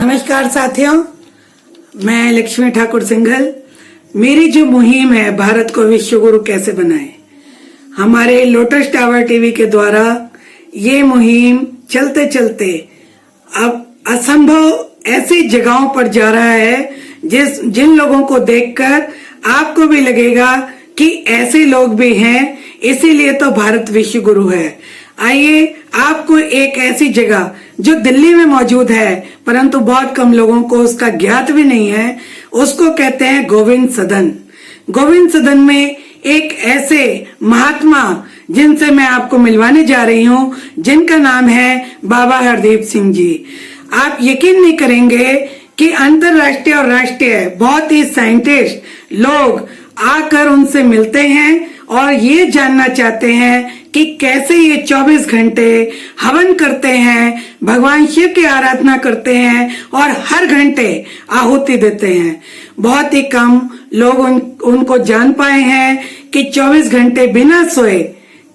नमस्कार साथियों, मैं लक्ष्मी ठाकुर सिंघल। मेरी जो मुहिम है भारत को विश्व गुरु कैसे बनाए, हमारे लोटस टावर टीवी के द्वारा ये मुहिम चलते चलते अब असंभव ऐसी जगहों पर जा रहा है जिन लोगों को देखकर आपको भी लगेगा कि ऐसे लोग भी हैं, इसीलिए तो भारत विश्व गुरु है। आइए आपको एक ऐसी जगह जो दिल्ली में मौजूद है परंतु बहुत कम लोगों को उसका ज्ञात भी नहीं है, उसको कहते हैं गोविंद सदन। गोविंद सदन में एक ऐसे महात्मा जिनसे मैं आपको मिलवाने जा रही हूँ, जिनका नाम है बाबा हरदीप सिंह जी। आप यकीन नहीं करेंगे कि अंतरराष्ट्रीय और राष्ट्रीय बहुत ही साइंटिस्ट लोग आकर उनसे मिलते हैं और ये जानना चाहते हैं कि कैसे ये 24 घंटे हवन करते हैं, भगवान शिव की आराधना करते हैं और हर घंटे आहुति देते हैं। बहुत ही कम लोग उनको जान पाए हैं कि 24 घंटे बिना सोए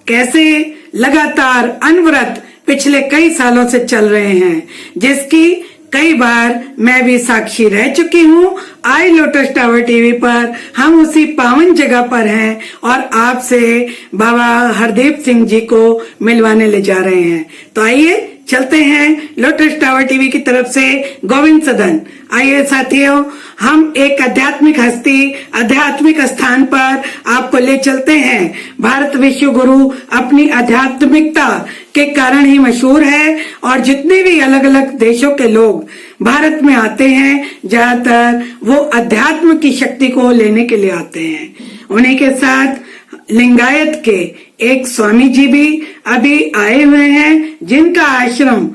कैसे लगातार अनवरत पिछले कई सालों से चल रहे हैं, जिसकी कई बार मैं भी साक्षी रह चुकी हूँ। आई लोटस टावर टीवी पर हम उसी पावन जगह पर हैं और आपसे बाबा हरदीप सिंह जी को मिलवाने ले जा रहे हैं। तो आइए चलते हैं लोटस टावर टीवी की तरफ से गोविंद सदन। आइए साथियों, हम एक आध्यात्मिक हस्ती, आध्यात्मिक स्थान पर आपको ले चलते हैं। भारत विश्व गुरु अपनी आध्यात्मिकता के कारण ही मशहूर है और जितने भी अलग अलग देशों के लोग भारत में आते हैं, ज्यादातर वो अध्यात्म की शक्ति को लेने के लिए आते हैं। उन्हीं के साथ लिंगायत के एक स्वामी जी भी अभी आए हुए हैं, जिनका आश्रम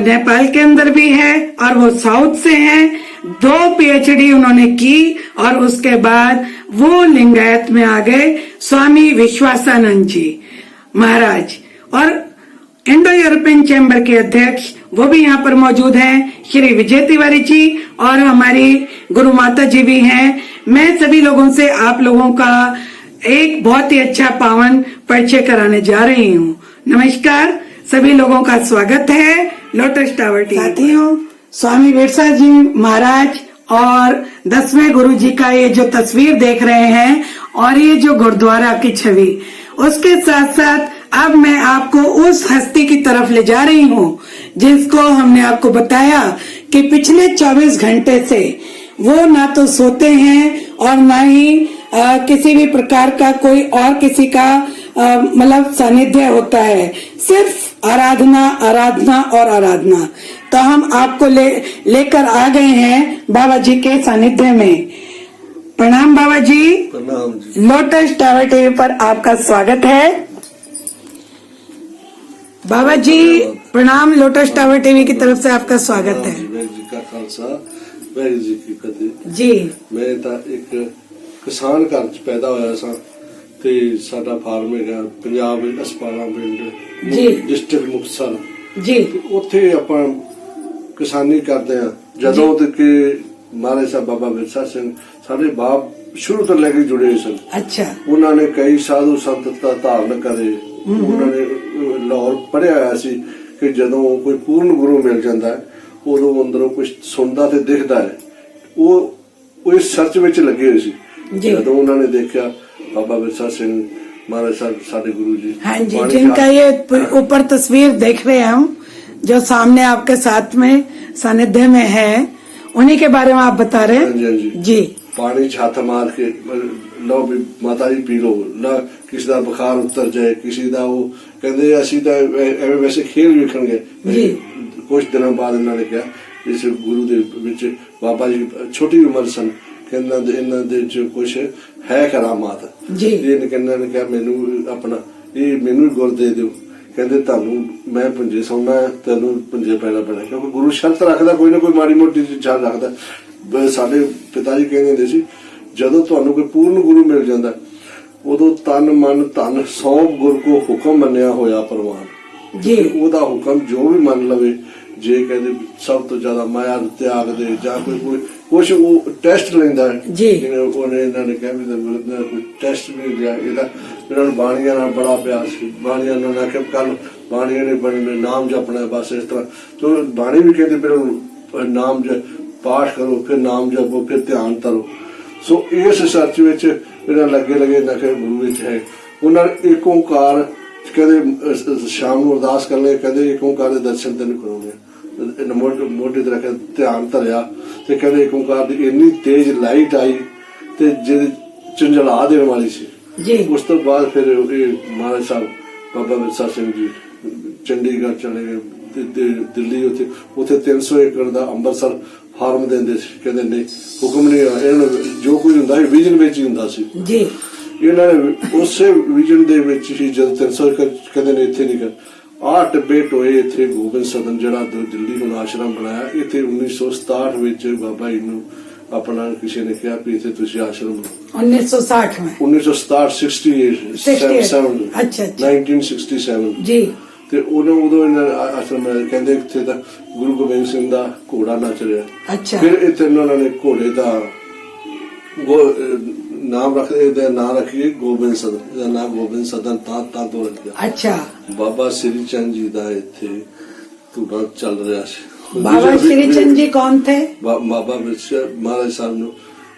नेपाल के अंदर भी है और वो साउथ से हैं। 2 PhD उन्होंने की और उसके बाद वो लिंगायत में आ गए। स्वामी विश्वासानंद जी महाराज और इंडो यूरोपियन चैम्बर के अध्यक्ष वो भी यहाँ पर मौजूद हैं। श्री विजय तिवारी जी और हमारी गुरु माता जी भी हैं। मैं सभी लोगों से आप लोगों का एक बहुत ही अच्छा पावन परिचय कराने जा रही हूँ। नमस्कार, सभी लोगों का स्वागत है लोटस टावर टीवी। साथियों, स्वामी बिरसा जी महाराज और 10वें गुरु जी का ये जो तस्वीर देख रहे हैं और ये जो गुरुद्वारा की छवि, उसके साथ साथ अब मैं आपको उस हस्ती की तरफ ले जा रही हूँ जिसको हमने आपको बताया कि पिछले 24 घंटे से वो ना तो सोते हैं और ना ही किसी भी प्रकार का कोई और किसी का मतलब सानिध्य होता है, सिर्फ आराधना आराधना और आराधना। तो हम आपको लेकर आ गए हैं बाबा जी के सानिध्य में। प्रणाम बाबा जी। प्रणाम जी। लोटस टावर टीवी पर आपका स्वागत है। बाबा जी प्रणाम, लोटस टावर टीवी की तरफ से आपका स्वागत है। जी का खालसा, वाहिगुरू जी की फतेह जी। मैं ਤਾਂ ਇੱਕ ਕਿਸਾਨ ਘਰ ਚ ਪੈਦਾ ਹੋਇਆ ਸਾਂ ਤੇ ਸਾਡਾ ਫਾਰਮ ਹੈਗਾ ਪੰਜਾਬ ਹਸਪਤਾਲਾਂ ਪਿੰਡ ਜੀ ਡਿਸਟ੍ਰਿਕਟ ਮੁਕਤਸਰ ਜੀ। ਉੱਥੇ ਆਪਾਂ ਕਿਸਾਨੀ ਕਰਦੇ ਆ। ਜਦੋਂ ਤੱਕ ਮਹਾਰਾਜ ਸਾਹਿਬ ਬਾਬਾ ਬਿਰਸਾ ਸਿੰਘ ਸਾਡੇ ਬਾਪ ਸ਼ੁਰੂ ਤੋਂ ਲੈ ਕੇ ਜੁੜੇ ਹੋਏ ਸਨ। ਅੱਛਾ। ਉਹਨਾਂ ਨੇ ਕਈ ਸਾਧੂ ਸੰਤ ਧਾਰਨ ਕਰੇ। ਉਹਨਾਂ ਨੇ ਲਾਹੌਰ ਪੜ੍ਹਿਆ ਹੋਇਆ ਸੀ ਕਿ ਜਦੋਂ ਕੋਈ ਪੂਰਨ ਗੁਰੂ ਮਿਲ ਜਾਂਦਾ ਹੈ ਉਦੋਂ ਅੰਦਰੋਂ ਕੁਝ ਸੁਣਦਾ ਤੇ ਦਿਖਦਾ ਹੈ। ਉਹ ਇਸ ਸਰਚ ਵਿੱਚ ਲੱਗੇ ਹੋਏ ਸੀ। ਜਦੋਂ ਉਹਨਾਂ ने देखा बाबा बिरसा सिंह महाराज साहब साढ़े गुरु जी, हाँ जी, जिनका ये ऊपर तस्वीर देख रहे हैं हम, जो सामने आपके साथ में सानिध्य में है, उन्हीं के बारे में आप बता रहे हैं। हाँ जी जी। पानी च हथ मार के लो भी माता जी पी लो ना, किसी का बुखार उतर जाए, किसी का वो कहते असी तो एवं वैसे खेल वेखण गए। कुछ दिनों बाद इन्होंने कहा इस गुरु दे विच बाबा जी छोटी उम्र सन, ਕਹਿੰਦਾ ਇਹਨਾਂ ਦੇ ਚ ਕੁਛ ਹੈ ਕਰਾਮਾਤ ਜੀ। ਇਹ ਕਹਿੰਦਾ ਨੇ ਕਿਹਾ ਮੈਨੂੰ ਆਪਣਾ ਇਹ ਮੈਨੂੰ ਗੁਰ ਦੇ ਦਿਓ। ਕਹਿੰਦੇ ਤੁਹਾਨੂੰ ਮੈਂ ਪੁੰਜੇ ਸੌਣਾ, ਤੈਨੂੰ ਪੁੰਜੇ ਪੈਣਾ ਪੈਣਾ, ਕਿਉਂਕਿ ਗੁਰੂ ਸ਼ਰਤ ਰੱਖਦਾ ਕੋਈ ਨਾ ਕੋਈ ਮਾੜੀ ਮੋਟੀ ਜਾਨ ਰੱਖਦਾ। ਸਾਡੇ ਪਿਤਾ ਜੀ ਕਹਿੰਦੇ ਹੁੰਦੇ ਸੀ ਜਦੋਂ ਤੁਹਾਨੂੰ ਕੋਈ ਪੂਰਨ ਗੁਰੂ ਮਿਲ ਜਾਂਦਾ ਉਦੋਂ ਤਨ ਮਨ ਧਨ ਸੌਂਪ ਗੁਰ ਕੋ ਹੁਕਮ ਮੰਨਿਆ ਹੋਇਆ ਪ੍ਰਵਾਨ ਜੀ। ਉਹਦਾ ਹੁਕਮ ਜੋ ਵੀ ਮੰਨ ਲਵੇ, ਜੇ ਕਹਿੰਦੇ ਸਭ ਤੋਂ ਜ਼ਿਆਦਾ ਮਾਇਆ ਤਿਆਗ ਦੇ ਜਾਂ ਕੋਈ ਕੁਛ ਉਹ ਟੈਸਟ ਲੈਂਦਾ ਜੀ। ਉਹਨੇ ਇਹਨਾਂ ਨੇ ਕਿਹਾ ਵੀ ਕੋਈ ਟੈਸਟ ਨਹੀਂ ਲਿਆ। ਇਹਦਾ ਇਹਨਾਂ ਨੂੰ ਬਾਣੀਆਂ ਨਾਲ ਬੜਾ ਪਿਆਰ ਸੀ। ਬਾਣੀਆਂ ਨੂੰ ਨਾ ਕਿ ਕੱਲ ਬਾਣੀਆਂ ਨੇ ਨਾਮ ਜਪਣਾ ਬਸ ਇਸ ਤਰ੍ਹਾਂ। ਤੇ ਬਾਣੀ ਵੀ ਕਹਿੰਦੇ ਫਿਰ ਨਾਮ ਪਾਠ ਕਰੋ, ਫਿਰ ਨਾਮ ਜਪੋ, ਫਿਰ ਧਿਆਨ ਕਰੋ। ਸੋ ਇਸ ਸੱਚ ਵਿੱਚ ਇਹਨਾਂ ਲੱਗੇ ਨਖੇ ਗੁਰੂ ਵਿੱਚ ਹੈ। ਉਹਨਾਂ ਨੇ ਏਕ ਓਂਕਾਰ ਕਹਿੰਦੇ ਸ਼ਾਮ ਨੂੰ ਅਰਦਾਸ ਕਰ ਲੈ, ਕਹਿੰਦੇ ਏਕ ਓਂਕਾਰ ਦੇ ਦਰਸ਼ਨ ਤੈਨੂੰ ਕਰਾਉਣੇ। ਮੋਢੇ ਤੇ ਰੱਖ ਧਿਆਨ ਧਰਿਆ ਤੇ ਕਹਿੰਦੇ ਏਕ ਓਂਕਾਰ ਦੀ ਇੰਨੀ ਤੇਜ਼ ਲਾਈਟ ਆਈ ਤੇ ਜਿਹਦੇ ਝੰਜਲਾ ਦੇਣ ਵਾਲੀ ਸੀ ਜੀ। ਉਸ ਤੋਂ ਬਾਅਦ ਫਿਰ ਇਹ ਮਹਾਰਾਜ ਸਾਹਿਬ ਬਾਬਾ ਵਿਰਸਾ ਸਿੰਘ ਜੀ ਚੰਡੀਗੜ੍ਹ ਚਲੇ ਗਏ ਤੇ ਦਿੱਲੀ ਉੱਥੇ 300 ਏਕੜ ਦਾ ਅੰਮ੍ਰਿਤਸਰ ਫਾਰਮ ਦਿੰਦੇ ਸੀ। ਕਹਿੰਦੇ ਨਹੀਂ ਹੁਕਮ ਨਹੀਂ ਆ, ਇਹਨਾਂ ਜੋ ਕੁਝ ਹੁੰਦਾ ਸੀ ਵਿਜ਼ਨ ਵਿੱਚ ਹੀ ਹੁੰਦਾ ਸੀ ਜੀ। ਇਹਨਾਂ ਨੇ ਉਸੇ ਵਿਜ਼ਨ ਦੇ ਵਿੱਚ ਹੀ ਜਦ 300 ਏਕੜ ਕਹਿੰਦੇ ਨੇ ਇੱਥੇ ਨਹੀਂ ਕਰ ਆਹ ਟੱਬੇ ਟੋਏ ਇੱਥੇ ਗੋਬਿੰਦ ਸਦਨ ਜਿਹੜਾ ਦਿੱਲੀ ਨੂੰ ਆਸ਼ਰਮ ਬਣਾਇਆ। ਇੱਥੇ 1967 ਵਿੱਚ ਬਾਬਾ ਜੀ ਨੂੰ ਆਪਣਾ ਕਿਸੇ ਨੇ ਕਿਹਾ ਵੀ ਇੱਥੇ ਤੁਸੀਂ ਆਸ਼ਰਮ 1960 में 1967 अच्छा 1967 जी। ਤੇ ਉਦੋਂ ਇਹਨਾਂ ਆਸ਼ਰਮ ਕਹਿੰਦੇ ਇੱਥੇ ਤਾਂ ਗੁਰੂ ਗੋਬਿੰਦ ਸਿੰਘ ਦਾ ਘੋੜਾ ਨੱਚ ਰਿਹਾ। अच्छा ਫਿਰ ਇੱਥੇ ਉਹਨਾਂ ਨੇ ਘੋੜੇ ਦਾ ਨਾਮ ਰੱਖੀਏ ਗੋਬਿੰਦ ਸਦਨ। ਇਹਦਾ ਨਾਮ ਗੋਬਿੰਦ ਸਦਨ ਤਾਂ ਤੋਂ ਰੱਖਿਆ। अच्छा ਬਾਬਾ ਸ੍ਰੀ ਚੰਦ ਜੀ ਦਾ ਇੱਥੇ ਧੂੜਾ ਚੱਲ ਰਿਹਾ ਸੀ। बाबा श्रीचंद जी कौन थे? ਬਾਬਾ ਮਹਾਰਾਜ ਸਾਹਿਬ ਨੂੰ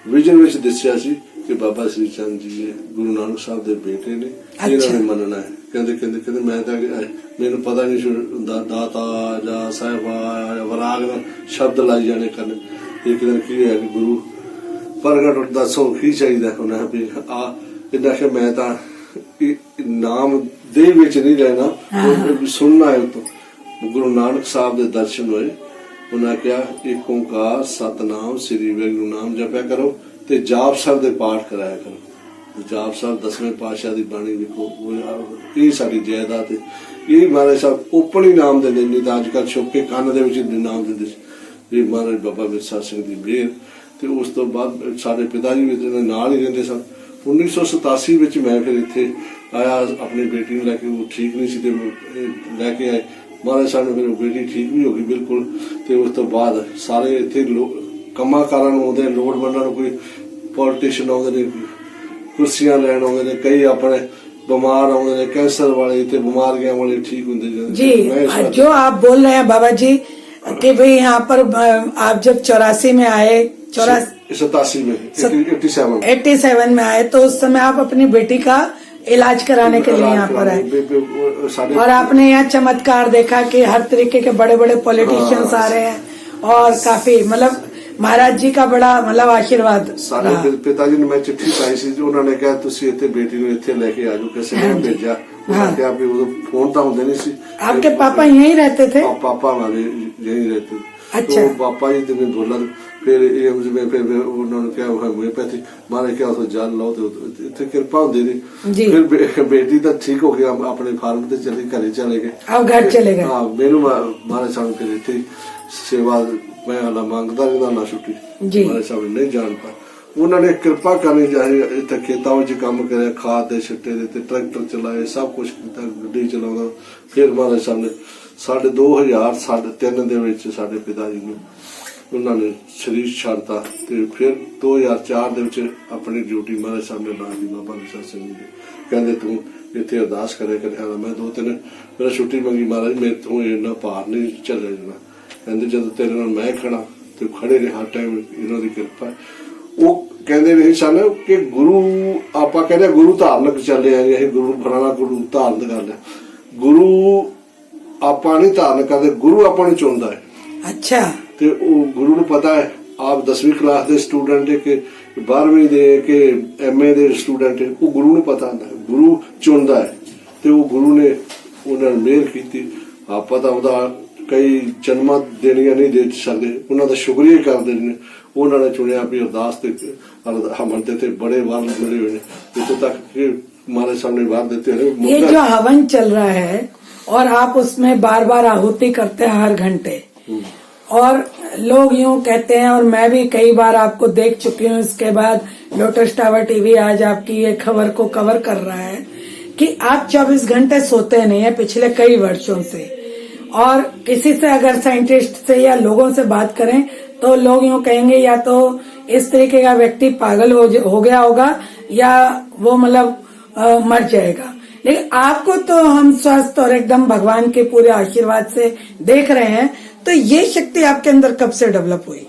ਵਿਜ਼ਨ ਵਿੱਚ ਦੱਸਿਆ ਸੀ ਕਿ ਬਾਬਾ ਸ੍ਰੀ ਚੰਦ ਜੀ ਗੁਰੂ ਨਾਨਕ ਸਾਹਿਬ ਦੇ ਬੇਟੇ ਨੇ, ਇਹਨਾਂ ਨੇ ਮੰਨਣਾ ਹੈ। ਕਹਿੰਦੇ ਮੈਂ ਤਾਂ ਮੈਨੂੰ ਪਤਾ ਨਹੀਂ ਸੀ ਦਾਤਾ ਜਾਂ ਸਾਹਿਬਾ ਜਾਂ ਵਰਾਗ ਦਾ ਸ਼ਬਦ ਲਾਈ ਜਾਣੇ ਕਰਨ। ਇੱਕ ਦਿਨ ਕੀ ਹੋਇਆ ਕਿ ਗੁਰੂ ਪ੍ਰਗਟ ਦੱਸੋ ਕੀ ਚਾਹੀਦਾ ਉਹਨਾਂ ਵੀ ਆ ਇਹਨਾਂ ਕਿ ਮੈਂ ਤਾਂ ਨਾਮ ਦੇ ਵਿੱਚ ਨਹੀਂ ਰਹਿਣਾ, ਸੁਣਨਾ ਹੈ। ਤੋਂ ਗੁਰੂ ਨਾਨਕ ਸਾਹਿਬ ਦੇ ਦਰਸ਼ਨ ਹੋਏ। ਉਹਨਾਂ ਕਿਹਾ ਏਕ ਓਂਕਾਰ ਸਤਨਾਮ ਸ੍ਰੀ ਵਾਹਿਗੁਰੂ ਨਾਮ ਜਪਿਆ ਕਰੋ ਤੇ ਜਾਪ ਸਾਹਿਬ ਦੇ ਪਾਠ ਕਰਾਇਆ ਕਰੋ। ਜਾਪ ਸਾਹਿਬ 10ਵੇਂ ਪਾਤਸ਼ਾਹ ਦੀ ਬਾਣੀ ਲਿਖੋ, ਇਹ ਸਾਡੀ ਜਾਇਦਾਦ ਹੈ। ਇਹ ਮਹਾਰਾਜ ਸਾਹਿਬ ਓਪਨ ਹੀ ਨਾਮ ਦਿੰਦੇ ਨਹੀਂ ਤਾਂ ਅੱਜ ਕੱਲ੍ਹ ਛੁਪ ਕੇ ਕੰਨ ਦੇ ਵਿੱਚ ਨਾਮ ਦਿੰਦੇ ਸੀ। ਇਹ ਮਹਾਰਾਜ ਬਾਬਾ ਵਿਰਸਾ ਸਿੰਘ ਦੀ ਮਿਹਰ। ਤੇ ਉਸ ਤੋਂ ਬਾਅਦ ਸਾਡੇ ਪਿਤਾ ਜੀ ਵੀ ਨਾਲ ਹੀ ਰਹਿੰਦੇ ਸਨ। 1987 ਵਿੱਚ ਮੈਂ ਫਿਰ ਇੱਥੇ ਆਇਆ ਆਪਣੀ ਬੇਟੀ ਨੂੰ ਲੈ ਕੇ। ਉਹ ਠੀਕ ਨਹੀਂ ਸੀ ਤੇ ਲੈ ਕੇ ਆਏ। ਮਹਾਰਾਜ ਸਾਹਿਬ ਨੇ ਫਿਰ ਬੇਟੀ ਠੀਕ ਵੀ ਹੋ ਗਈ ਬਿਲਕੁਲ। ਤੇ ਉਸ ਤੋਂ ਬਾਅਦ ਸਾਰੇ ਇੱਥੇ ਕੰਮਾਂ ਕਾਰਾਂ ਨੂੰ ਆਉਂਦੇ, ਲੋੜਵੰਦਾਂ ਨੂੰ ਕੋਈ ਪੋਲੀਟੀਸ਼ੀਅਨ ਆਉਂਦੇ ਨੇ, ਕੁਰਸੀਆਂ ਲੈਣ ਆਉਂਦੇ ਨੇ, ਕਈ ਆਪਣੇ बीमार आਉਂਦੇ ਨੇ, कैंसर वाले थे, बीमारियां वाले ठीक होते जी। जो आप बोल रहे हैं बाबा जी कि भाई यहाँ पर आप जब 84 में आए, 87 में 87 में आए तो उस समय आप अपनी बेटी का इलाज कराने के लिए यहाँ पर आए और आपने यहाँ चमत्कार देखा कि हर तरीके के बड़े बड़े पॉलिटिशियंस आ रहे हैं और काफी मतलब महाराज जी का बड़ा मतलब आशीर्वाद। सारे पिताजी ने मैं चिट्ठी पाई सी, उन्होंने कहा तुसी इत्थे बेटी को इत्थे लेके आ जाओ, कैसे मैं भेजा। उन्होंने कहा भी फोन तो होंदे नहीं सी। आपके पापा यहीं रहते थे? पापा हमारे यहीं रहते। अच्छा। तो पापा जी ने बोला फिर उन्होंने क्या होम्योपैथी मारे क्या जल लो तो इतने कृपा होती रही। फिर बेटी तो ठीक हो गया, अपने फार्म से चले घरे चले गए। अब घर चले गए? हाँ, मेनू मारे साहब फिर इतने सेवा मैं हाल मांगता रहता ना छुट्टी। मारे साहब नहीं जान पाए। उन्होंने कृपा करनी चाहिए। इतने खेतों में काम करे, खाद दे छिट्टे दे, ट्रैक्टर चलाए, सब कुछ किया, गड्डी चलाना। फिर मारे साहब ने 2003 साढ़े पिता जी ने उन्होंने शरीर छाड़ता। फिर 2004 अपनी ड्यूटी महाराज साहब ने ला दी। बाबा विरसा सिंह जी कहते तू इतने अरदास करे कर। मैं 2-3 मेरा छुट्टी मंगी, महाराज मेरे तो इन्ना भार नहीं चले जाना। कहते जब तेरे नाल मैं खड़ा तो खड़े रहे हर टाइम, इन्हों की कृपा। वो कहते नहीं सन कि गुरु आप कहते गुरु धार्मिक चले आए, गुरु फलाना गुरु धारण कर लिया। गुरु आप नहीं धारण करते, गुरु आपने चुनता है। अच्छा। ਤੇ ਉਹ ਗੁਰੂ ਨੂੰ ਪਤਾ ਹੈ ਆਪ 10ਵੀਂ ਕਲਾਸ ਦੇ ਸਟੂਡੈਂਟ ਹੈ ਕਿ 12ਵੀਂ ਦੇ ਕਿ ਐਮਏ ਦੇ ਸਟੂਡੈਂਟ ਹੈ, ਉਹ ਗੁਰੂ ਨੂੰ ਪਤਾ ਹੁੰਦਾ। ਗੁਰੂ ਚੁਣਦਾ ਹੈ ਤੇ ਉਹ ਗੁਰੂ ਨੇ ਉਹਨਾਂ ਨੂੰ ਮਿਹਰ ਕੀਤੀ। ਆਪਾਂ ਤਾਂ ਉਹਦਾ ਕਈ ਜਨਮਾਂ ਦੇਣੀਆਂ ਨਹੀਂ ਦੇ ਸਕਦੇ, ਉਹਨਾਂ ਦਾ ਸ਼ੁਕਰੀਆ ਕਰਦੇ ਨੇ। ਉਹਨਾਂ ਨੇ ਚੁਣਿਆ ਵੀ ਅਰਦਾਸ ਤੇ ਹਵਨ ਤੇ ਬੜੇ ਵਾਰ ਮਿਲੇ ਹੋਏ ਨੇ। ਇੱਥੋਂ ਤੱਕ ਕਿ हमारे सामने वार देते हैं। ये जो हवन चल रहा है और आप उसमें बार बार आहुति करते हैं हर घंटे, और लोग यूं कहते हैं और मैं भी कई बार आपको देख चुकी हूँ। इसके बाद लोटस टावर टीवी आज आपकी ये खबर को कवर कर रहा है कि आप 24 घंटे सोते नहीं है पिछले कई वर्षों से। और किसी से अगर साइंटिस्ट से या लोगों से बात करें तो लोग यूं कहेंगे या तो इस तरीके का व्यक्ति पागल हो गया होगा या वो मतलब मर जाएगा। लेकिन आपको तो हम स्वस्थ और एकदम भगवान के पूरे आशीर्वाद से देख रहे हैं, तो ये शक्ति आपके अंदर कब से डेवलप हुई?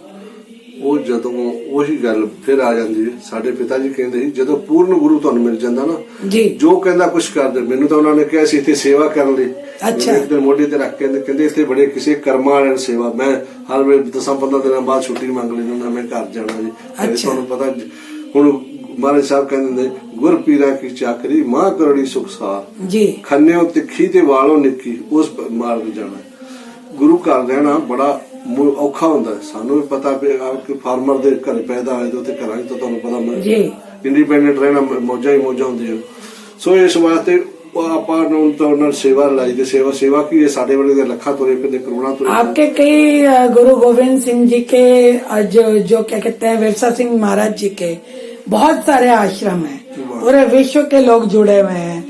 ਉਹ ਜਦੋਂ ਉਹੀ ਗੱਲ ਫਿਰ ਆ ਜਾਂਦੀ ਹੈ। ਸਾਡੇ ਪਿਤਾ ਜੀ ਕਹਿੰਦੇ ਸੀ ਜਦੋਂ ਪੂਰਨ ਗੁਰੂ ਤੁਹਾਨੂੰ ਮਿਲ ਜਾਂਦਾ ਨਾ जी ਜੋ ਕਹਿੰਦਾ ਕੁਛ ਕਰਦੇ। ਮੈਨੂੰ ਤਾਂ ਉਹਨਾਂ ਨੇ ਕਿਹਾ ਸੀ ਇੱਥੇ ਸੇਵਾ ਕਰਨ ਲਈ। ਅੱਛਾ। ਇੱਕ ਦਿਨ ਮੋਢੇ ਤੇ ਰੱਖ ਕੇ ਕਹਿੰਦੇ ਇੱਥੇ ਬੜੇ ਕਿਸੇ ਕਰਮਾਂ ਵਾਲਿਆਂ ਦੀ ਸੇਵਾ। ਮੈਂ ਹਰ ਵੇਲੇ 10-15 ਦਿਨਾਂ ਬਾਅਦ ਛੁੱਟੀ ਮੰਗ ਲੈਂਦਾ ਹੁੰਦਾ, ਮੈਂ ਘਰ ਜਾਣਾ ਜੀ। ਕਹਿੰਦੇ ਅੱਛਾ। ਤੁਹਾਨੂੰ ਪਤਾ ਹੁਣ ਮਹਾਰਾਜ ਸਾਹਿਬ ਕਹਿੰਦੇ ਨੇ ਗੁਰ ਪੀਰਾਂ ਕੀ ਚਾਕਰੀ ਮਾਂ ਕਰੜੀ ਸੁਖਸਾਰ जी ਖੰਨਿਓ ਤਿੱਖੀ ਤੇ ਵਾਲੋਂ ਨਿੱਕੀ ਉਸ ਮਾਰਗ ਜਾਣਾ। ਗੁਰੂ ਘਰ ਰਹਿਣਾ ਬੜਾ ਔਖਾ ਹੁੰਦਾ ਹੈ। ਸਾਨੂੰ ਵੀ ਪਤਾ ਵੀ ਕਿ ਫਾਰਮਰ ਦੇ ਘਰ ਪੈਦਾ ਹੋਏ ਤੇ ਘਰਾਂ 'ਚ ਤਾਂ ਤੁਹਾਨੂੰ ਪਤਾ ਮੈਂ जी ਇੰਡੀਪੈਂਡੈਂਟ ਰਹਿਣਾ ਮੌਜਾਂ ਹੀ ਮੌਜਾਂ ਹੁੰਦੀਆਂ। ਸੋ ਇਸ ਵਾਸਤੇ ਆਪਾਂ ਨੂੰ ਤਾਂ ਉਹਨਾਂ ਸੇਵਾ ਲਾਈ ਤੇ ਸੇਵਾ ਕੀ ਹੈ। ਸਾਡੇ ਵੇਲੇ ਦੇ ਲੱਖਾਂ ਤੁਰੇ ਫਿਰਦੇ ਕਰੋੜਾਂ ਤੁਰੇ आपके कई गुरु गोविंद सिंह जी के जो क्या कहते हैं विरसा सिंह महाराज जी के बहुत सारे आश्रम हैं, पूरे विश्व के लोग जुड़े हुए हैं,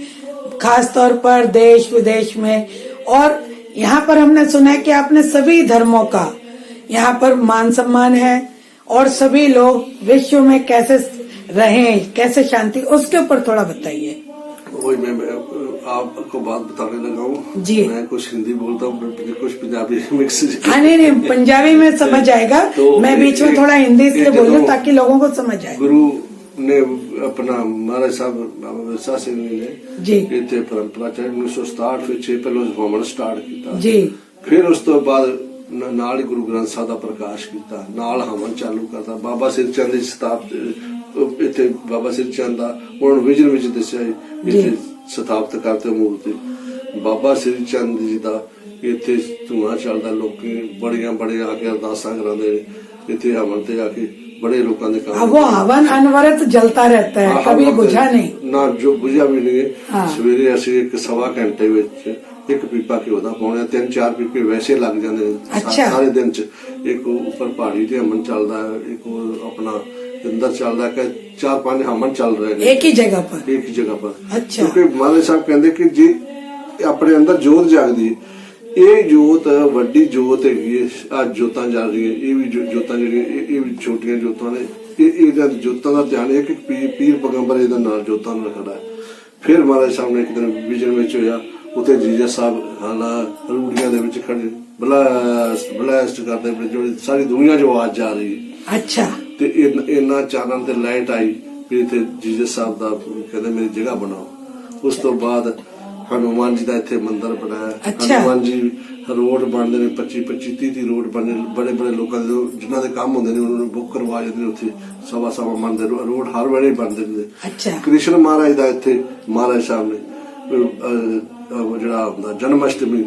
खास तौर पर देश विदेश में। और यहाँ पर हमने सुना है कि आपने सभी धर्मों का यहाँ पर मान सम्मान है और सभी लोग विश्व में कैसे रहें, कैसे शांति, उसके ऊपर थोड़ा बताइए। वही मैं आपको बात बताने लगा हूँ जी। मैं कुछ हिंदी बोलता हूँ, कुछ पंजाबी मिक्स। हाँ नहीं पंजाबी में समझ आएगा। तो मैं बीच में थोड़ा हिंदी इसलिए बोल रही हूँ ताकि लोगों को समझ आए। गुरु ने अपना महाराज साहब बाबा विरसा सिंह ने जी इतने परंपरा चाहे 1967 ਵਿੱਚ ਪਹਿਲਾਂ ਭਵਨ ਸਟਾਰਟ ਕੀਤਾ जी ਫਿਰ ਉਸ ਤੋਂ ਬਾਅਦ ਨਾਲ ਹੀ ਗੁਰੂ ਗ੍ਰੰਥ ਸਾਹਿਬ ਦਾ ਪ੍ਰਕਾਸ਼ ਕੀਤਾ, ਨਾਲ ਹਵਨ ਚਾਲੂ ਕਰਤਾ। ਬਾਬਾ ਸਿਰ ਚੰਦ ਦੀ ਸਥਾਪਤ ਇੱਥੇ ਬਾਬਾ ਸਿਰ ਚੰਦ ਦਾ ਉਹਨਾਂ ਵਿਜਨ ਵਿੱਚ ਦੱਸਿਆ ਇੱਥੇ ਸਥਾਪਤ ਕਰਤੇ ਮੂਰਤੀ ਬਾਬਾ ਸਿਰ ਚੰਦ ਜੀ ਦਾ। ਇੱਥੇ ਧੂਆਂ ਚੱਲਦਾ, ਲੋਕੀ ਬੜੀਆਂ ਆ ਕੇ ਅਰਦਾਸਾਂ ਕਰਾਉਂਦੇ ਨੇ ਇੱਥੇ ਹਵਨ ਤੇ ਆ ਕੇ बड़े लोगों ने कहा वो हवन अनवरत जलता रहता है, कभी बुझा नहीं ना, जो बुझा भी नहीं। हाँ। सवेरे असि 1-1.25 घंटे विच एक पीपा घ्यो दा पाउणे 3-4 पीपे वैसे लग जाते हैं अच्छा। सारे दिन च। एक ऊपर पहाड़ी ते हवन चलदा है, एक अपना अंदर चलदा है, 4-5 हवन चल रहे हैं एक ही जगह पर। अच्छा। क्योंकि महाराज साहब कहते कि जी अपने अंदर जोत जागदी ਇਹ ਜੋਤ ਵੱਡੀ ਜੋਤ ਹੈਗੀ ਹੈ। ਅੱਜ ਜੋਤਾਂ ਜਲ ਰਹੀਆਂ, ਇਹ ਵੀ ਜੋਤਾਂ ਜਿਹੜੀਆਂ ਇਹ ਵੀ ਛੋਟੀਆਂ ਜੋਤਾਂ ਨੇ। ਇਹਦਾ ਜੋਤਾਂ ਦਾ ਧਿਆਨ ਹੈ ਕਿ ਪੀਰ ਪੈਗੰਬਰ ਇਹਦਾ ਨਾਲ ਜੋਤਾਂ ਨੂੰ ਰੱਖਦਾ। ਫਿਰ ਮਹਾਰਾਜ ਸਾਹਿਬ ਨੇ ਇੱਕ ਦਿਨ ਵਿਜਨ ਵਿੱਚ ਹੋਇਆ, ਉੱਥੇ ਜੀਸਸ ਸਾਹਿਬ ਹਾਲਾ ਰੂੜੀਆਂ ਦੇ ਵਿੱਚ ਖੜੇ ਬਲੈਸਟ ਕਰਦੇ ਪਏ, ਜਿਹੜੀ ਸਾਰੀ ਦੁਨੀਆ 'ਚ ਆਵਾਜ਼ ਜਾ ਰਹੀ ਹੈ। ਅੱਛਾ। ਤੇ ਇੰਨਾ ਚਾਨਣ ਤੇ ਲਾਈਟ ਆਈ ਵੀ ਇੱਥੇ ਜੀਸਸ ਸਾਹਿਬ ਦਾ ਕਹਿੰਦੇ ਮੇਰੀ ਜਗ੍ਹਾ ਬਣਾਓ। ਉਸ ਤੋਂ ਬਾਅਦ ਹਨੂਮਾਨ ਜੀ ਦਾ ਇੱਥੇ ਮੰਦਿਰ ਬਣਾਇਆ। ਹਨੂਮਾਨ ਜੀ ਰੋਡ ਬਣਦੇ ਨੇ 25-30 ਰੋਡ ਬਣੇ, ਬੜੇ ਲੋਕਾਂ ਦੇ ਜਿਨ੍ਹਾਂ ਦੇ ਕੰਮ ਹੁੰਦੇ ਨੇ ਉਹਨਾਂ ਨੂੰ ਬੁੱਕ ਕਰਵਾ ਜਾਂਦੇ ਨੇ ਉੱਥੇ। ਸਵਾ ਮਨ ਦੇ ਰੋਡ ਹਰ ਵੇਲੇ ਬਣਦੇ ਨੇ। ਕ੍ਰਿਸ਼ਨ ਮਹਾਰਾਜ ਦਾ ਇੱਥੇ ਮਹਾਰਾਜ ਸਾਹਿਬ ਨੇ ਜਿਹੜਾ ਹੁੰਦਾ ਜਨਮ ਅਸ਼ਟਮੀ